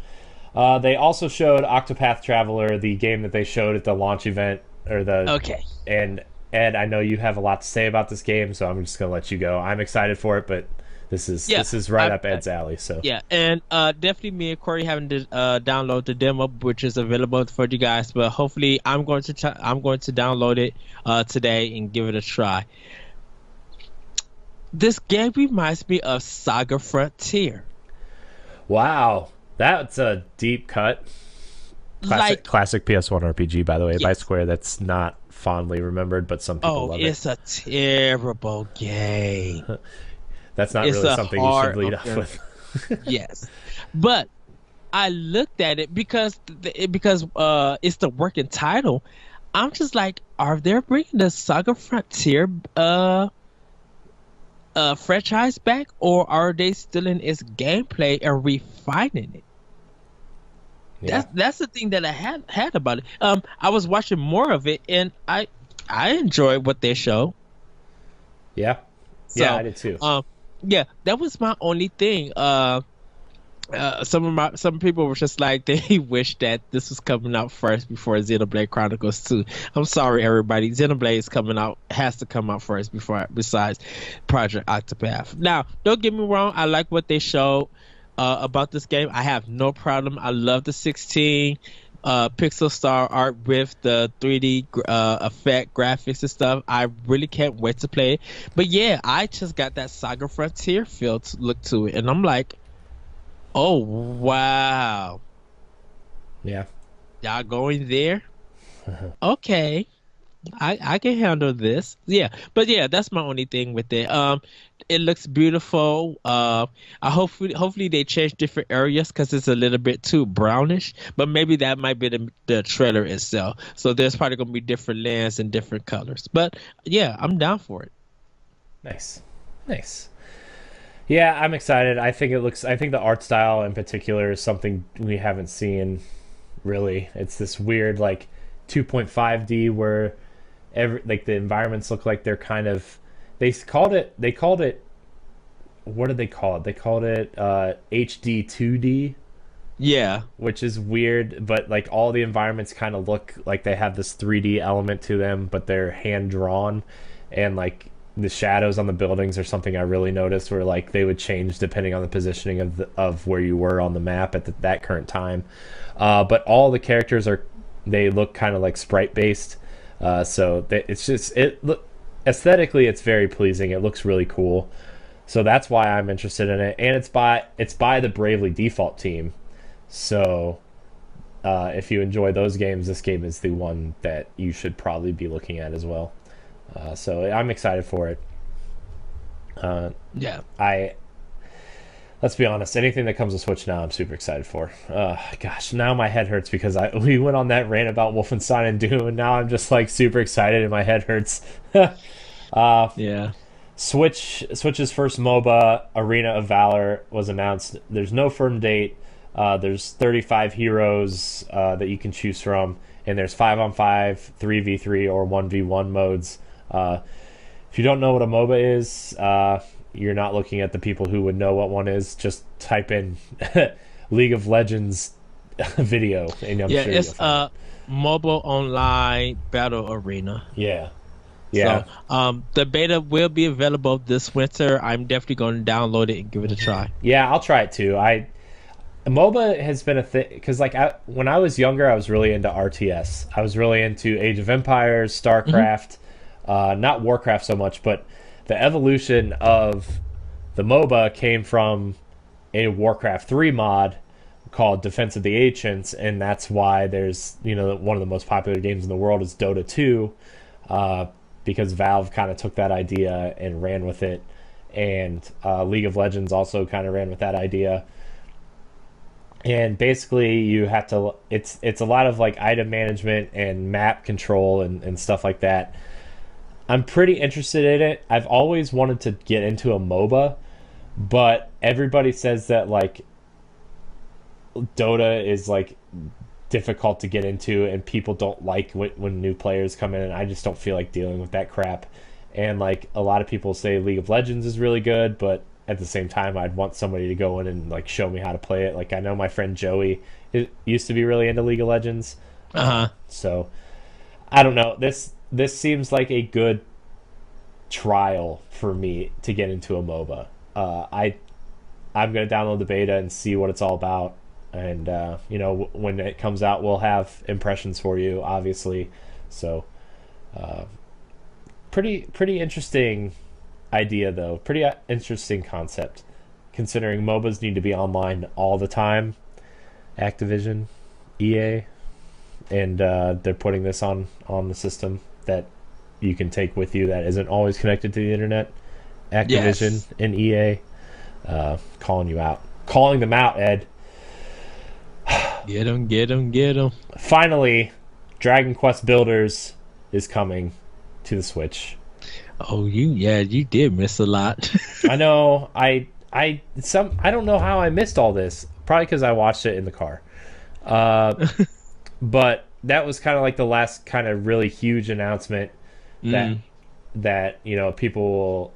A: they also showed Octopath Traveler, the game that they showed at the launch event, or the
B: Okay.
A: and Ed, I know you have a lot to say about this game, so I'm just gonna let you go. I'm excited for it, but
B: Yeah.
A: this is right
B: I,
A: up Ed's alley. So
B: Yeah, and definitely me and Corey having to download the demo, which is available for you guys. But hopefully, I'm going to download it today and give it a try. This game reminds me of Saga Frontier.
A: wow, that's a deep cut.
B: Like,
A: Classic PS1 RPG, by the way, by
B: yes,
A: Square. That's not fondly remembered, but some people
B: oh,
A: love it.
B: it's a terrible game.
A: That's not
B: It's
A: really
B: a
A: something you should
B: hard
A: lead off
B: upgrade.
A: with.
B: Yes, but I looked at it because it's the working title. I'm just like, are they bringing the Saga Frontier franchise back, or are they still in its gameplay and refining it?
A: Yeah,
B: That's the thing that I had about it. I was watching more of it, and I enjoyed what they show.
A: yeah, yeah. I
B: So,
A: did too.
B: yeah, that was my only thing. Some people were just like they wish that this was coming out first before Xenoblade Chronicles 2. I'm sorry, everybody. Xenoblade is coming out, has to come out first before besides Project Octopath. Now, don't get me wrong. I like what they showed about this game. I have no problem. I love the 16 pixel star art with the 3D effect graphics and stuff. I really can't wait to play it. But yeah, I just got that Saga Frontier feel to look to it, and I'm like, oh wow,
A: Yeah,
B: y'all going there? Okay, I can handle this. Yeah, but yeah, that's my only thing with it. It looks beautiful. I hopefully they change different areas because it's a little bit too brownish. But maybe that might be the trailer itself. So there's probably gonna be different lands and different colors. But yeah, I'm down for it.
A: nice, nice. Yeah, I'm excited. I think it looks. I think the art style in particular is something we haven't seen really. It's this weird like 2.5D where every like the environments look like they're kind of. They called it. What did they call it? They called it HD 2D,
B: Yeah,
A: which is weird. But like all the environments kind of look like they have this 3D element to them, but they're hand drawn, and like the shadows on the buildings are something I really noticed where like they would change depending on the positioning of where you were on the map at that current time. But all the characters they look kind of like sprite based. It's just it look aesthetically it's very pleasing. It looks really cool. So that's why I'm interested in it, and it's by the Bravely Default team. So if you enjoy those games, this game is the one that you should probably be looking at as well. So I'm excited for it.
B: yeah.
A: I Let's be honest. Anything that comes to Switch now, I'm super excited for. Gosh, now my head hurts because we went on that rant about Wolfenstein and Doom, and now I'm just like super excited and my head hurts.
B: Yeah.
A: Switch's first MOBA, Arena of Valor, was announced. There's no firm date. There's 35 heroes that you can choose from, and there's 5-on-5, 3v3, or 1v1 modes. If you don't know what a MOBA is, you're not looking at the people who would know what one is. Just type in League of Legends video, and I'm
B: Yeah,
A: sure
B: it's
A: you'll find
B: mobile online battle arena.
A: it. Yeah, yeah.
B: So, the beta will be available this winter. I'm definitely going to download it and give it a try.
A: Yeah, I'll try it too. MOBA has been a thing because when I was younger, I was really into RTS. I was really into Age of Empires, StarCraft, not Warcraft so much, but the evolution of the MOBA came from a Warcraft 3 mod called Defense of the Ancients, and that's why there's one of the most popular games in the world is Dota 2, because Valve kind of took that idea and ran with it, and League of Legends also kind of ran with that idea. And basically you have to it's a lot of like item management and map control and stuff like that. I'm pretty interested in it. I've always wanted to get into a MOBA, but everybody says that like Dota is like difficult to get into and people don't like when new players come in, and I just don't feel like dealing with that crap. And like a lot of people say League of Legends is really good, but at the same time I'd want somebody to go in and like show me how to play it. Like I know my friend Joey used to be really into League of Legends. So I don't know. This seems like a good trial for me to get into a MOBA. I'm going to download the beta and see what it's all about. And, when it comes out, we'll have impressions for you, obviously. So, pretty interesting idea, though. Pretty interesting concept, considering MOBAs need to be online all the time. Activision, EA, and they're putting this on the system that you can take with you that isn't always connected to the internet. Activision and EA calling them out, Ed.
B: Get them.
A: Finally, Dragon Quest Builders is coming to the Switch.
B: Oh, you did miss a lot.
A: I know. I don't know how I missed all this. Probably because I watched it in the car. But that was kind of like the last kind of really huge announcement that people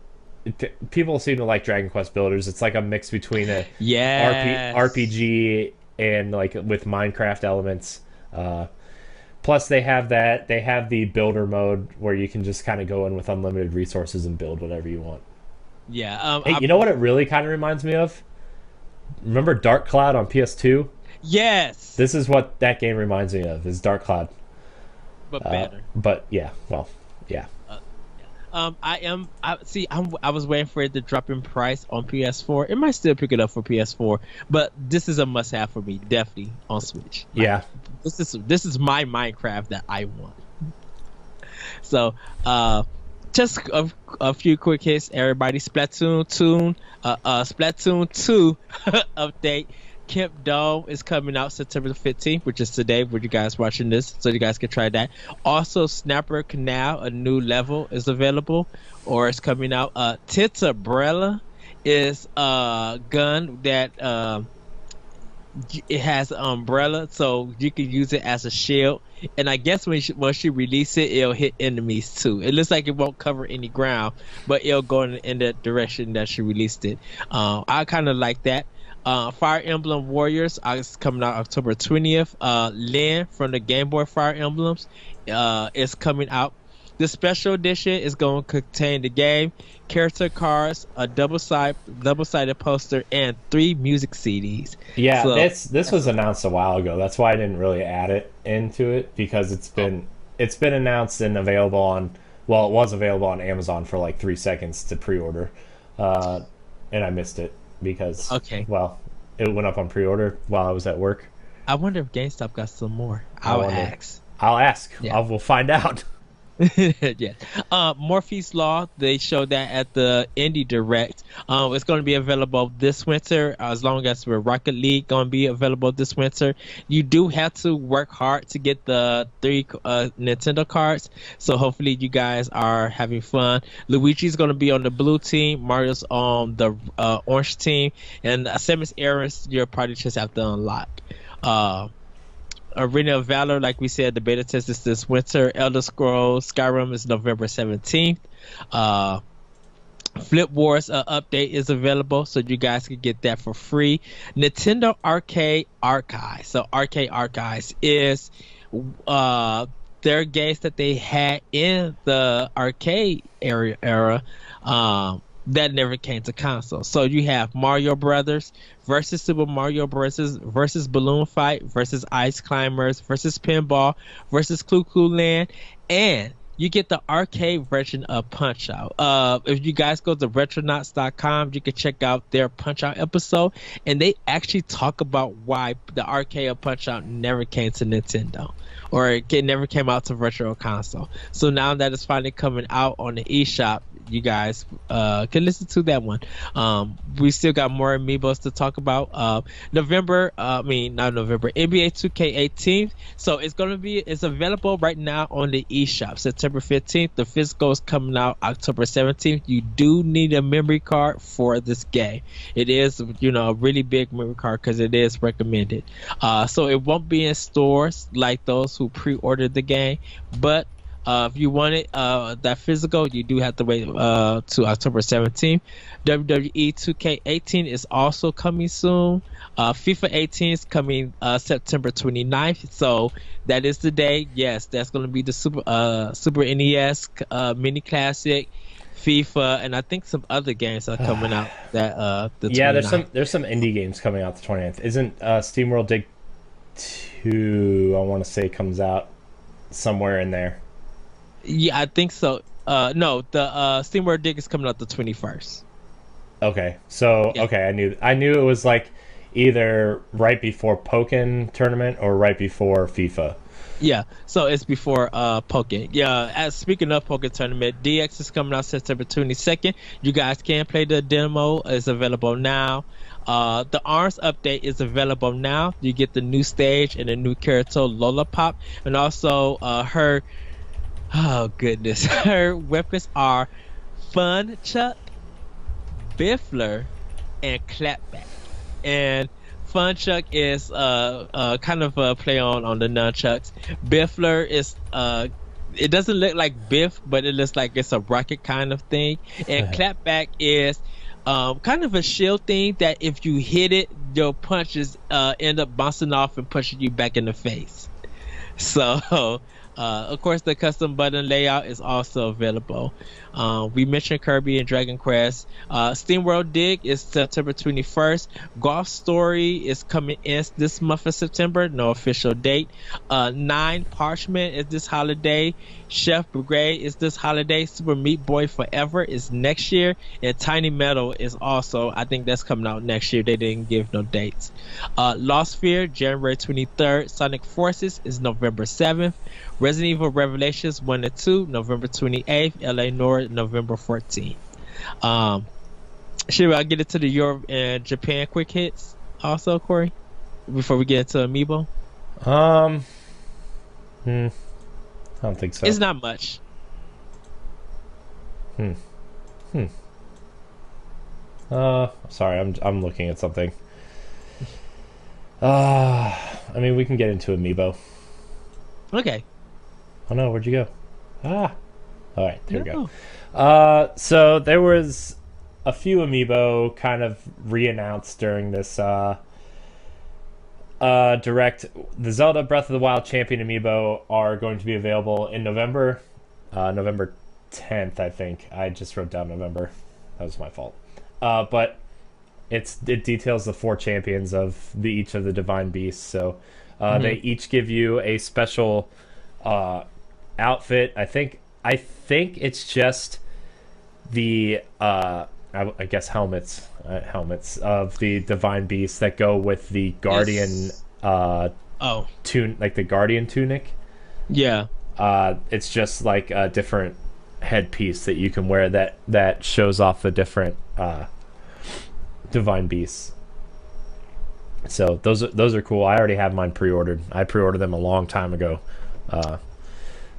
A: seem to like Dragon Quest Builders. It's like a mix between a RPG and like with Minecraft elements. Plus they have the builder mode where you can just kind of go in with unlimited resources and build whatever you want.
B: Hey,
A: you know what it really kind of reminds me of? Remember Dark Cloud on PS2?
B: Yes.
A: This is what that game reminds me of, is Dark Cloud.
B: But better.
A: But yeah, well, yeah.
B: I was waiting for it to drop in price on PS4. It might still pick it up for PS4, but this is a must-have for me, definitely on Switch.
A: Yeah.
B: This is my Minecraft that I want. So, just a few quick hits, everybody. Splatoon 2 update. Camp Dome is coming out September 15th, which is today when you guys watching this, so you guys can try that. Also, Snapper Canal, a new level, is available, or it's coming out. Umbrella is a gun that it has an umbrella, so you can use it as a shield. And I guess once she release it, it'll hit enemies too. It looks like it won't cover any ground, but it'll go in the direction that she released it. I kind of like that. Fire Emblem Warriors is coming out October 20th. Lyn from the Game Boy Fire Emblems is coming out. The special edition is going to contain the game, character cards, a double-sided poster, and 3 music CDs.
A: Yeah, so, this was announced a while ago. That's why I didn't really add it into it, because it's been announced and available on. Well, it was available on Amazon for like 3 seconds to pre-order, and I missed it. Because well, it went up on pre-order while I was at work.
B: I wonder if GameStop got some more. I'll ask.
A: Yeah. We'll find out.
B: Yeah. Morphe's Law, they showed that at the Indie Direct. It's going to be available this winter, as long as the Rocket League going to be available this winter. You do have to work hard to get the 3 Nintendo cards, so hopefully you guys are having fun. Luigi's going to be on the blue team, Mario's on the orange team, and Samus Aran's you'll probably just have to unlock. Arena of Valor, like we said, the beta test is this winter. Elder Scrolls Skyrim is November 17th. Flip Wars update is available, so you guys can get that for free. Nintendo Arcade Archives. So Arcade Archives is their games that they had in the arcade era that never came to console. So you have Mario Brothers versus Super Mario Bros. Versus Balloon Fight versus Ice Climbers versus Pinball versus Clu Clu Land, and you get the arcade version of Punch Out. If you guys go to retronauts.com, you can check out their Punch Out episode, and they actually talk about why the arcade of Punch Out never came to Nintendo, or it never came out to Virtual Console. So now that it's finally coming out on the eShop, you guys can listen to that one. We still got more amiibos to talk about. Not November, NBA 2K18. So it's available right now on the eShop, September 15th. The physical is coming out October 17th. You do need a memory card for this game. It is, a really big memory card because it is recommended. So it won't be in stores like those who pre-ordered the game, but if you want it, that physical, you do have to wait to October 17th. WWE 2K18 is also coming soon. FIFA 18 is coming September 29th. So that is the day. Yes, that's going to be the Super NES Mini Classic, FIFA, and I think some other games are coming out. That the 29th.
A: there's some indie games coming out the 29th. Isn't SteamWorld Dig 2? I want to say comes out somewhere in there.
B: Yeah, I think so. No, the SteamWorld Dig is coming out the 21st.
A: Okay, so
B: Yeah.
A: okay, I knew it was like either right before Pokken tournament or right before FIFA.
B: Yeah, so it's before Pokken. Yeah, speaking of Pokken tournament, DX is coming out September 22nd. You guys can play the demo. It's available now. The ARMS update is available now. You get the new stage and a new character, Lollipop, and also her. Oh goodness, her weapons are Fun Chuck, Biffler, and Clapback. And Fun Chuck is kind of a play on the nunchucks. Biffler is it doesn't look like Biff, but it looks like it's a rocket kind of thing. And Clapback is kind of a shield thing that if you hit it, your punches end up bouncing off and pushing you back in the face. So of course, the custom button layout is also available. We mentioned Kirby and Dragon Quest. SteamWorld Dig is September 21st. Golf Story is coming in this month of September. No official date. 9 Parchment is this holiday. Chef Brigade is this holiday. Super Meat Boy Forever is next year. And Tiny Metal is also, I think that's coming out next year. They didn't give no dates. Lost Sphere, January 23rd. Sonic Forces is November 7th. Resident Evil Revelations 1 and 2, November 28th. LA Noir, November 14th. Should I get into the Europe and Japan quick hits also, Corey? Before we get into Amiibo?
A: I don't think so.
B: It's not much.
A: Sorry, I'm looking at something. We can get into Amiibo.
B: Okay.
A: Oh no, where'd you go? All right, there we go. So there was a few Amiibo kind of re-announced during this direct. The Zelda Breath of the Wild Champion Amiibo are going to be available in November, November 10th, I think. I just wrote down November. That was my fault. But it details the 4 champions of each of the Divine Beasts. So they each give you a special outfit. I think it's just the I guess helmets of the Divine Beasts that go with the Guardian like the Guardian tunic.
B: Yeah.
A: It's just like a different headpiece that you can wear that shows off the different Divine Beasts. So those are cool. I already have mine pre-ordered. I pre-ordered them a long time ago.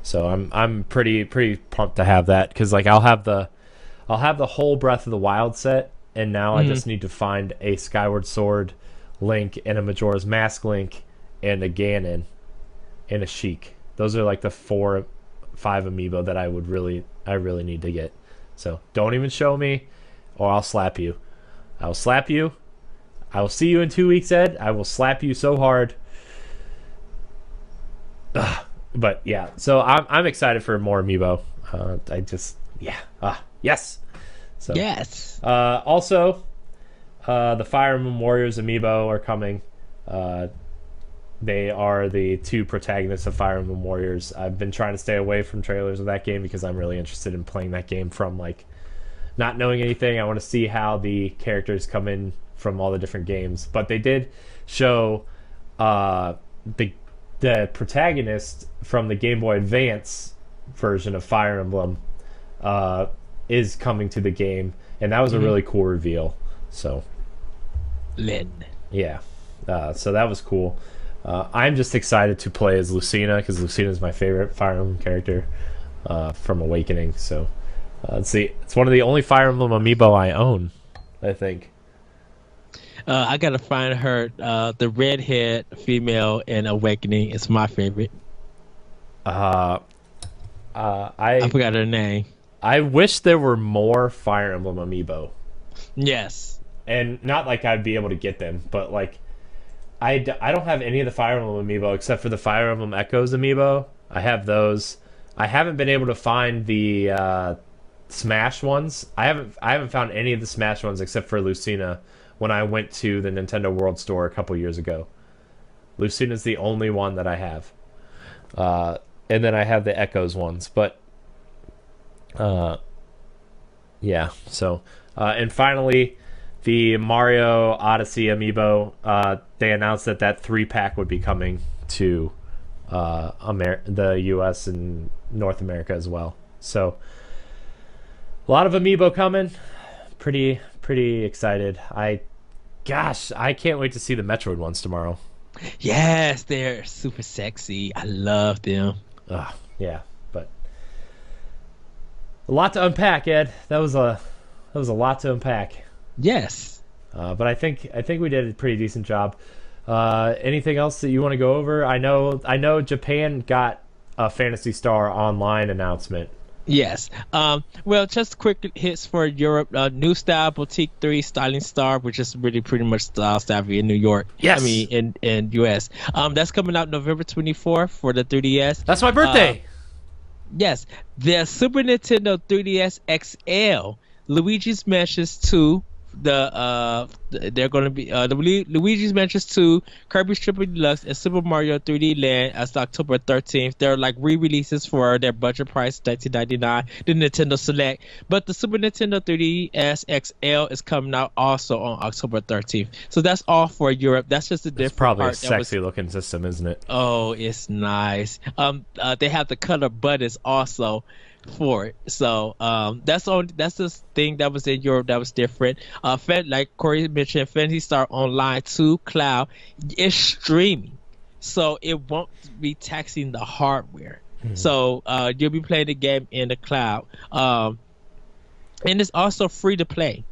A: So I'm pretty pumped to have that, because like I'll have the whole Breath of the Wild set, and now I just need to find a Skyward Sword Link and a Majora's Mask Link and a Ganon and a Sheik. Those are like the 4-5 amiibo that I really need to get. So don't even show me, or I'll slap you. I will slap you. I will see you in 2 weeks, Ed. I will slap you so hard. But yeah, so I'm excited for more amiibo. Yes. So
B: Yes.
A: Also, the Fire Emblem Warriors amiibo are coming. They are the two protagonists of Fire Emblem Warriors. I've been trying to stay away from trailers of that game because I'm really interested in playing that game from like not knowing anything. I want to see how the characters come in from all the different games. But they did show the protagonist from the Game Boy Advance version of Fire Emblem is coming to the game, and that was a really cool reveal. So,
B: Lynn.
A: Yeah. So that was cool. I'm just excited to play as Lucina because Lucina is my favorite Fire Emblem character from Awakening. So let's see. It's one of the only Fire Emblem amiibo I own, I think.
B: I gotta find her. The redhead female in Awakening is my favorite.
A: I
B: forgot her name.
A: I wish there were more Fire Emblem amiibo.
B: Yes.
A: And not like I'd be able to get them, but like I don't have any of the Fire Emblem amiibo except for the Fire Emblem Echoes amiibo. I have those. I haven't been able to find the Smash ones. I haven't found any of the Smash ones except for Lucina when I went to the Nintendo World Store a couple years ago. Lucina's the only one that I have. And then I have the Echoes ones, but yeah, so and finally the Mario Odyssey amiibo, they announced that 3-pack would be coming to the US and North America as well. So a lot of amiibo coming. Pretty excited. I can't wait to see the Metroid ones tomorrow.
B: Yes, they're super sexy. I love them.
A: Yeah, but a lot to unpack, Ed. That was a lot to unpack.
B: Yes.
A: But I think we did a pretty decent job. Anything else that you want to go over? I know Japan got a Phantasy Star Online announcement.
B: Yes. Well, just quick hits for Europe. New Style Boutique 3 Styling Star, which is really pretty much Style Savvy in New York.
A: Yes.
B: I mean, in US. That's coming out November 24th for the 3DS.
A: That's my birthday.
B: Yes. The Super Nintendo 3DS XL, Luigi's Mansion 2. They're going to be the Luigi's Mansion 2, Kirby's Triple Deluxe, and Super Mario 3D Land as October 13th. They're like re-releases for their budget price, $19.99, the Nintendo Select. But the Super Nintendo 3DS XL is coming out also on October 13th. So that's all for Europe. That's just a different
A: It's probably
B: part.
A: a sexy looking system, isn't it?
B: Oh, it's nice. They have the color buttons also for it. So that's the thing that was in Europe that was different. Like Corey mentioned, Phantasy Star Online 2 Cloud is streaming, so it won't be taxing the hardware. So you'll be playing the game in the cloud, and it's also free to play.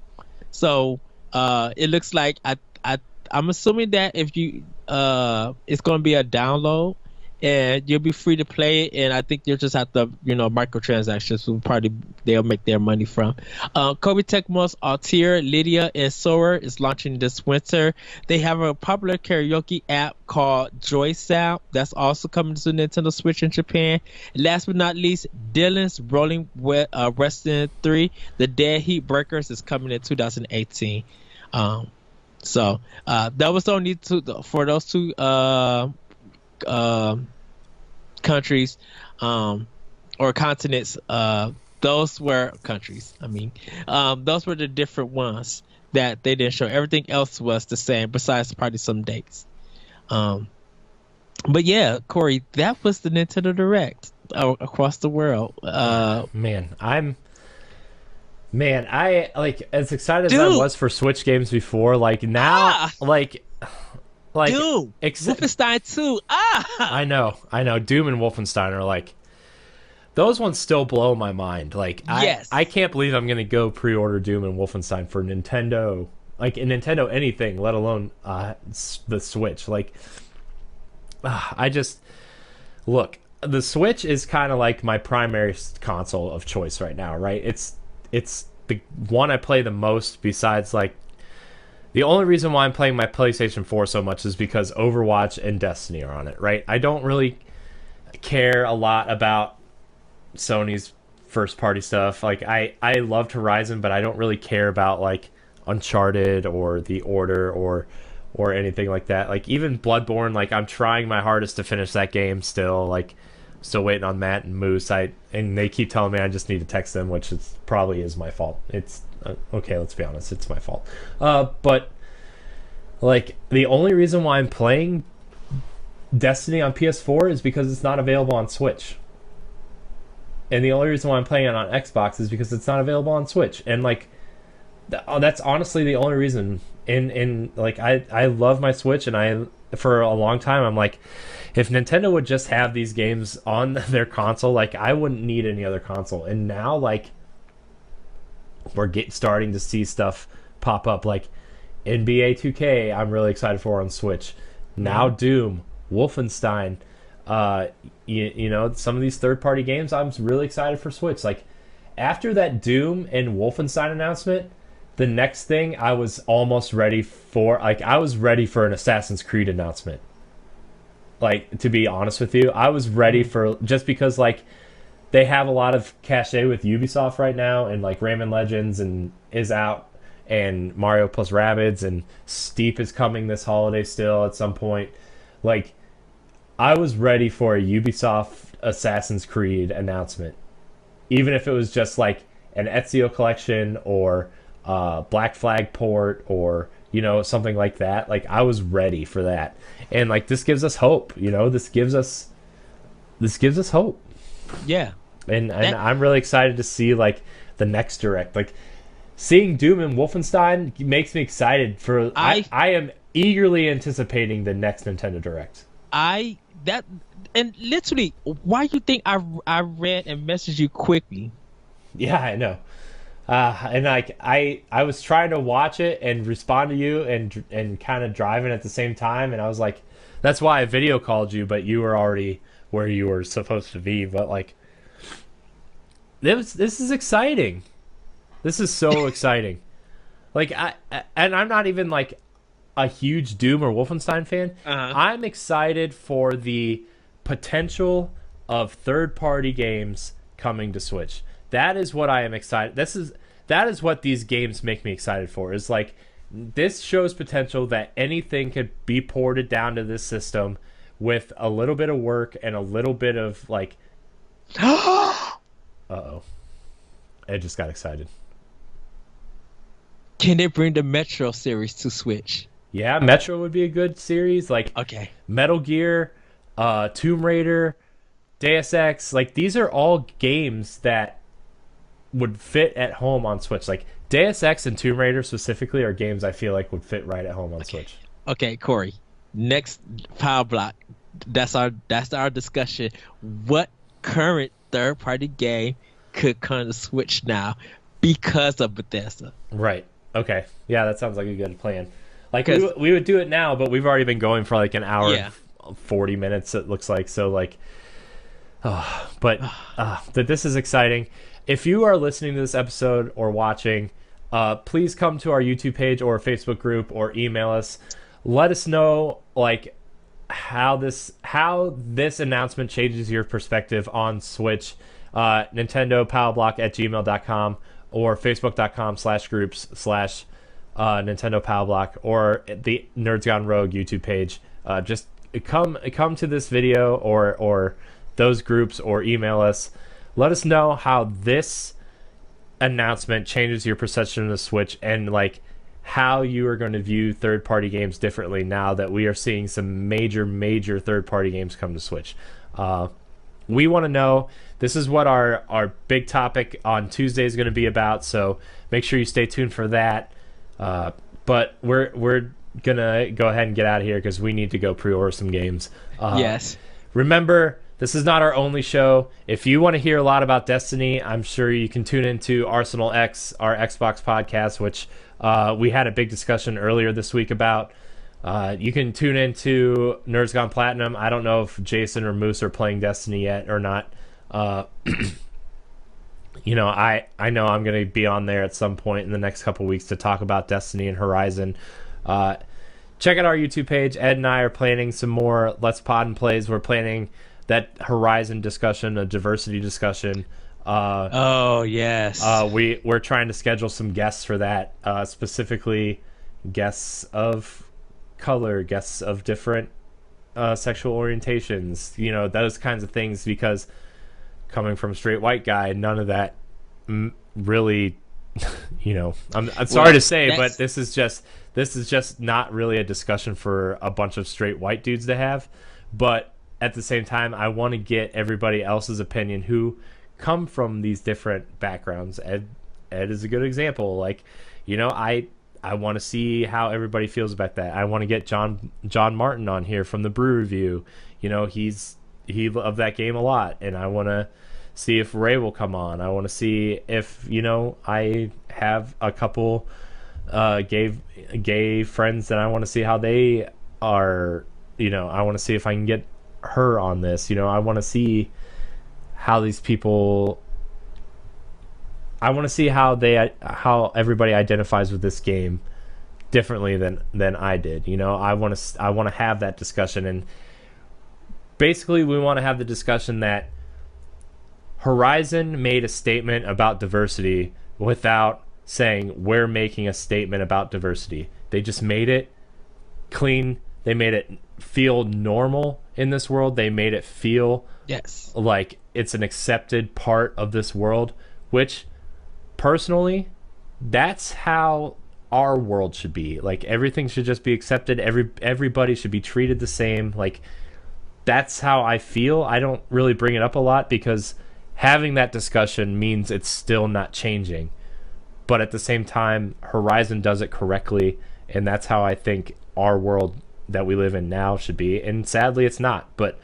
B: So it looks like I'm assuming that if you it's going to be a download, and you'll be free to play it, and I think you'll just have to, microtransactions will probably they'll make their money from. Kobe Tecmo's Altair, Lydia, and Sora is launching this winter. They have a popular karaoke app called Joy Sound that's also coming to Nintendo Switch in Japan. And last but not least, Dylan's Rolling Wrestling 3, The Dead Heat Breakers is coming in 2018. So that was only for those two countries or continents. Those were countries. Those were the different ones that they didn't show. Everything else was the same, besides probably some dates. But yeah, Corey, that was the Nintendo Direct across the world.
A: I like as excited as I was for Switch games before. Like now, like
B: Doom, Wolfenstein 2.
A: I know. Doom and Wolfenstein are like, those ones still blow my mind. Like,
B: yes.
A: I can't believe I'm gonna go pre-order Doom and Wolfenstein for Nintendo, like in Nintendo anything, let alone the Switch. Like, I just look. The Switch is kind of like my primary console of choice right now, right? It's the one I play the most. Besides, like, the only reason why I'm playing my PlayStation 4 so much is because Overwatch and Destiny are on it, right? I don't really care a lot about Sony's first-party stuff. Like, I loved Horizon, but I don't really care about, like, Uncharted or The Order or or anything like that. Like even Bloodborne, like I'm trying my hardest to finish that game still. Like still waiting on Matt and Moose. And they keep telling me I just need to text them, which is probably is my fault. It's okay. Let's be honest, it's my fault. But like the only reason why I'm playing Destiny on PS4 is because it's not available on Switch. And the only reason why I'm playing it on Xbox is because it's not available on Switch. And like that's honestly the only reason. And like I love my Switch, and for a long time I'm like, if Nintendo would just have these games on their console, like I wouldn't need any other console. And now like we're starting to see stuff pop up, like NBA 2K I'm really excited for on Switch. Now Doom, Wolfenstein, you know, some of these third-party games I'm really excited for Switch. Like after that Doom and Wolfenstein announcement, the next thing I was almost ready for, like I was ready for an Assassin's Creed announcement. Like, to be honest with you, I was ready for, just because like they have a lot of cachet with Ubisoft right now, and like Rayman Legends is out, and Mario plus Rabbids, and Steep is coming this holiday still at some point. Like I was ready for a Ubisoft Assassin's Creed announcement, even if it was just like an Ezio collection or Black Flag port, or you know, something like that. Like I was ready for that, and like this gives us hope. You know, this gives us hope.
B: Yeah,
A: and I'm really excited to see like the next direct. Like seeing Doom and Wolfenstein makes me excited for. I am eagerly anticipating the next Nintendo Direct.
B: And literally, why you think I read and messaged you quickly?
A: Yeah, I know. And like I was trying to watch it and respond to you and kind of driving at the same time, and I was like, that's why I video called you, but you were already where you were supposed to be. But like, this is exciting. This is so exciting. Like I'm not even like a huge Doom or Wolfenstein fan. I'm excited for the potential of third-party games coming to Switch. That is what I am excited. That is what these games make me excited for. Is like this shows potential that anything could be ported down to this system with a little bit of work and a little bit of like. Uh-oh. I just got excited.
B: Can they bring the Metro series to Switch?
A: Yeah, Metro would be a good series. Like
B: okay,
A: Metal Gear, Tomb Raider, Deus Ex. Like these are all games that would fit at home on Switch. Like Deus Ex and Tomb Raider specifically are games I feel like would fit right at home on Switch.
B: Okay, Corey. Next Power Block. That's our discussion. What current third-party game could come to Switch now because of Bethesda?
A: Right. Okay. Yeah, that sounds like a good plan. Like we would do it now, but we've already been going for like an hour and 40 minutes. It looks like. So like, but this is exciting. If you are listening to this episode or watching, please come to our YouTube page or Facebook group or email us. Let us know like how this announcement changes your perspective on Switch. nintendopowblock@gmail.com or facebook.com/groups/nintendopowblock or the Nerds Gone Rogue YouTube page. Just come to this video or those groups or email us. Let us know how this announcement changes your perception of the Switch and like how you are going to view third-party games differently now that we are seeing some major third-party games come to Switch. We want to know. This is what our big topic on Tuesday is going to be about, so make sure you stay tuned for that. But we're going to go ahead and get out of here because we need to go pre-order some games.
B: Yes.
A: Remember, this is not our only show. If you want to hear a lot about Destiny, I'm sure you can tune into Arsenal X, our Xbox podcast, which we had a big discussion earlier this week about. You can tune into Nerds Gone Platinum. I don't know if Jason or Moose are playing Destiny yet or not. You know, I know I'm going to be on there at some point in the next couple weeks to talk about Destiny and Horizon. Check out our YouTube page. Ed and I are planning some more Let's Pod and Plays. We're planning that Horizon discussion, a diversity discussion.
B: Oh yes.
A: We're trying to schedule some guests for that, specifically guests of color, guests of different sexual orientations, those kinds of things, because coming from a straight white guy, none of that really, I'm sorry to say, but this is just not really a discussion for a bunch of straight white dudes to have. But at the same time, I want to get everybody else's opinion who come from these different backgrounds. Ed is a good example. Like, I want to see how everybody feels about that. I want to get John Martin on here from the Brew Review. He loved that game a lot, and I want to see if Ray will come on. I want to see if I have a couple gay friends that I want to see how they are. I want to see if I can get her on this. I want to see how these people. I want to see how everybody identifies with this game differently than I did. I want to have that discussion, and basically we want to have the discussion that Horizon made a statement about diversity without saying we're making a statement about diversity. They just made it clean. They made it feel normal in this world. They made it feel like it's an accepted part of this world, which personally, that's how our world should be. Like, everything should just be accepted. Everybody should be treated the same. Like, that's how I feel. I don't really bring it up a lot because having that discussion means it's still not changing. But at the same time, Horizon does it correctly, and that's how I think our world that we live in now should be. And sadly, it's not. But,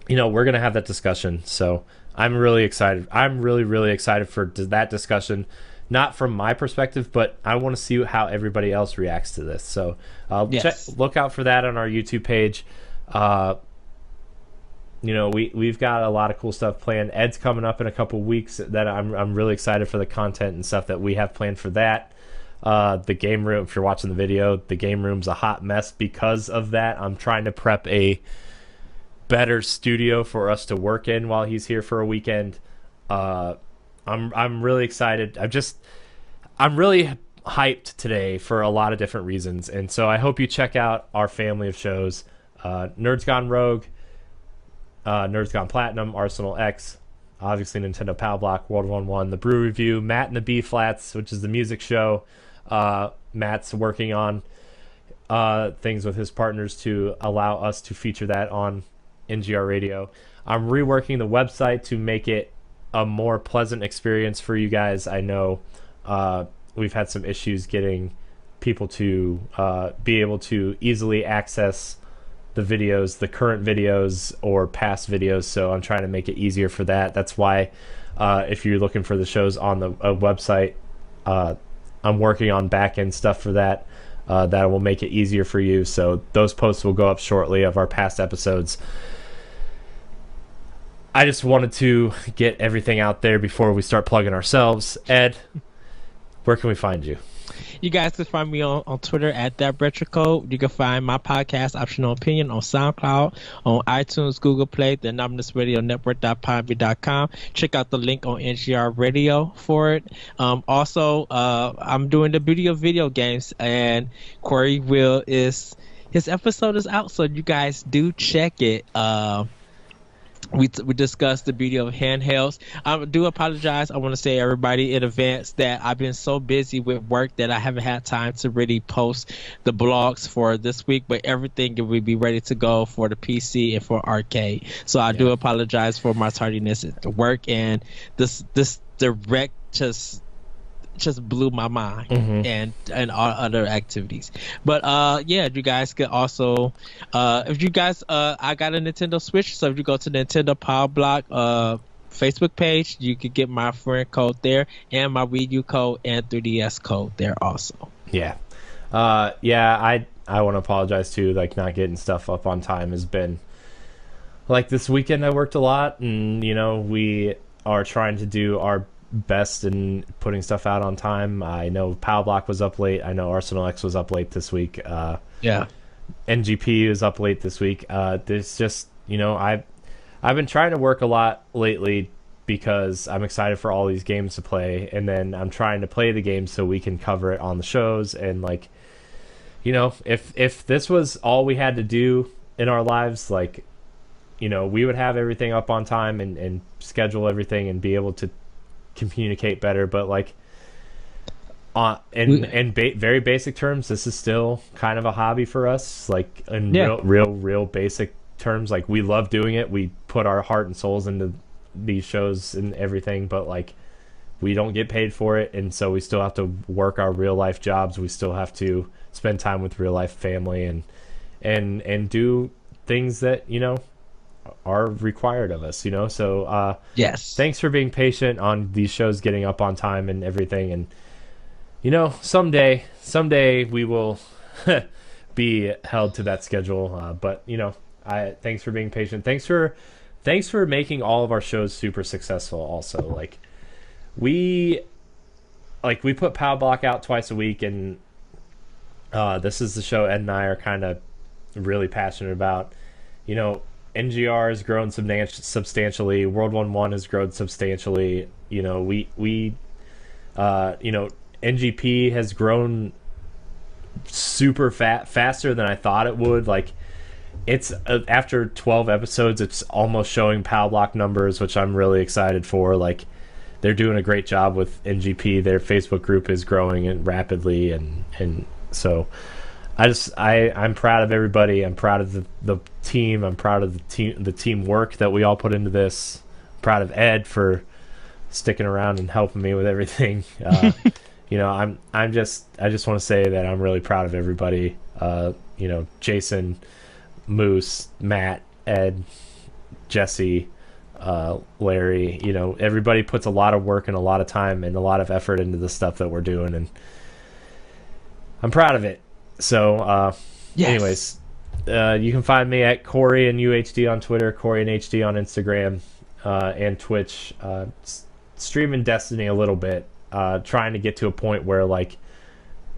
A: we're going to have that discussion. So I'm really excited. I'm really, really excited for that discussion. Not from my perspective, but I want to see how everybody else reacts to this. So look out for that on our YouTube page. We've got a lot of cool stuff planned. Ed's coming up in a couple weeks that I'm really excited for the content and stuff that we have planned for that. The game room, if you're watching the video, the game room's a hot mess because of that. I'm trying to prep a better studio for us to work in while he's here for a weekend. I'm really excited. I'm really hyped today for a lot of different reasons, and so I hope you check out our family of shows: Nerds Gone Rogue, Nerds Gone Platinum, Arsenal X, obviously Nintendo Powblock, World 1-1, the Brew Review, Matt and the B Flats, which is the music show. Matt's working on things with his partners to allow us to feature that on NGR Radio. I'm reworking the website to make it a more pleasant experience for you guys. I know we've had some issues getting people to be able to easily access the videos, the current videos or past videos, so I'm trying to make it easier for that. That's why if you're looking for the shows on the website, I'm working on back-end stuff for that. That will make it easier for you. So those posts will go up shortly of our past episodes. I just wanted to get everything out there before we start plugging ourselves. Ed, where can we find you?
B: You guys can find me on Twitter at ThatRetroCode. You can find my podcast, Optional Opinion, on SoundCloud, on iTunes, Google Play, the Anonymous Radio Network.podbean.com. Check out the link on NGR Radio for it. Also, I'm doing the beauty of video games, and Corey his episode is out, so you guys do check it. We discussed the beauty of handhelds. I do apologize. I want to say, everybody, in advance that I've been so busy with work that I haven't had time to really post the blogs for this week, but everything will be ready to go for the PC and for arcade. So I do apologize for my tardiness at work, and this direct just blew my mind, and all other activities. But you guys could also if you guys I got a Nintendo Switch, so if you go to nintendopowblock Facebook page, you could get my friend code there and my Wii U code and 3DS code there also. I want to apologize too, like not getting stuff up on time has been like this weekend. I worked a lot, and we are trying to do our best in putting stuff out on time. I know Powblock was up late. I know Arsenal X was up late this week. NGP is up late this week. There's just I've been trying to work a lot lately because I'm excited for all these games to play, and then I'm trying to play the games so we can cover it on the shows, and
A: if this was all we had to do in our lives, like, we would have everything up on time and schedule everything and be able to communicate better. But like, in very basic terms, this is still kind of a hobby for us. Like in real basic terms, like we love doing it. We put our heart and souls into these shows and everything, but like we don't get paid for it, and so we still have to work our real life jobs. We still have to spend time with real life family and do things that are required of us. So
B: yes,
A: thanks for being patient on these shows getting up on time and everything. And someday we will be held to that schedule. But thanks for being patient. Thanks for making all of our shows super successful. Also, like we put POW Block out twice a week, and this is the show Ed and I are kind of really passionate about. NGR has grown substantially. World 1-1 has grown substantially. NGP has grown super faster than I thought it would. Like, it's after 12 episodes, it's almost showing POW Block numbers, which I'm really excited for. Like, they're doing a great job with NGP. Their Facebook group is growing rapidly, and so I'm proud of everybody. I'm proud of the team. I'm proud of the teamwork that we all put into this. I'm proud of Ed for sticking around and helping me with everything. I just want to say that I'm really proud of everybody. Jason, Moose, Matt, Ed, Jesse, Larry. Everybody puts a lot of work and a lot of time and a lot of effort into the stuff that we're doing, and I'm proud of it. So, anyways, you can find me at Corey and UHD on Twitter, Corey and HD on Instagram, and Twitch. Streaming Destiny a little bit, trying to get to a point where like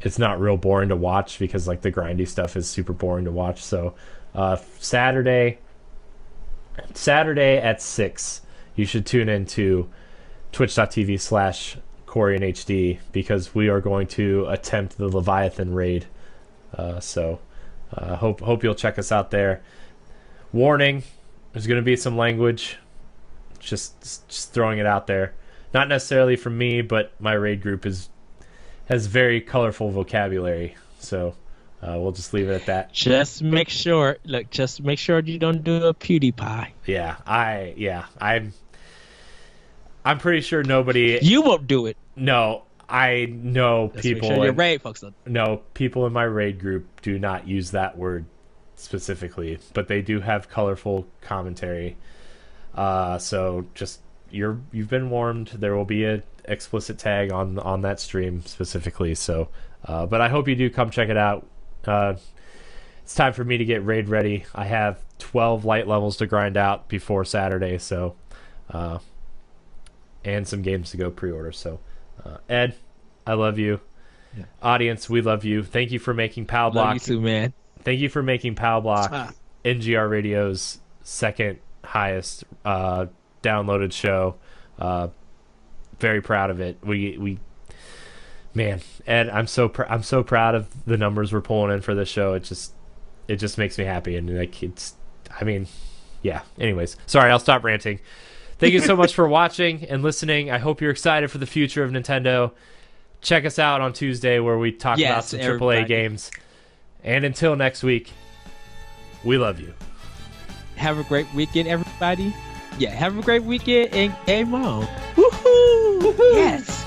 A: it's not real boring to watch, because like the grindy stuff is super boring to watch. So, Saturday at 6, you should tune into twitch.tv/Corey and HD, because we are going to attempt the Leviathan raid. Hope you'll check us out there. Warning, there's going to be some language. Just throwing it out there. Not necessarily from me, but my raid group has very colorful vocabulary. So we'll just leave it at that.
B: Just make sure you don't do a PewDiePie.
A: Yeah, I'm pretty sure nobody.
B: You won't do it.
A: No, I know people.
B: Make sure your raid folks don't.
A: No, people in my raid group do not use that word specifically, but they do have colorful commentary. So just you've been warned. There will be a explicit tag on that stream specifically. So, but I hope you do come check it out. It's time for me to get raid ready. I have 12 light levels to grind out before Saturday. So, and some games to go pre-order. So, Ed, I love you. Yeah. Audience, we love you. Thank you for making POW Block.
B: Love you too, man.
A: Thank you for making POW Block NGR Radio's second highest downloaded show. Very proud of it. We man, Ed, I'm so proud of the numbers we're pulling in for this show. It just makes me happy, and like yeah. Anyways, sorry, I'll stop ranting. Thank you so much for watching and listening. I hope you're excited for the future of Nintendo. Check us out on Tuesday, where we talk about some AAA games. And until next week, we love you.
B: Have a great weekend, everybody. Yeah, have a great weekend and game on. Woohoo! Yes.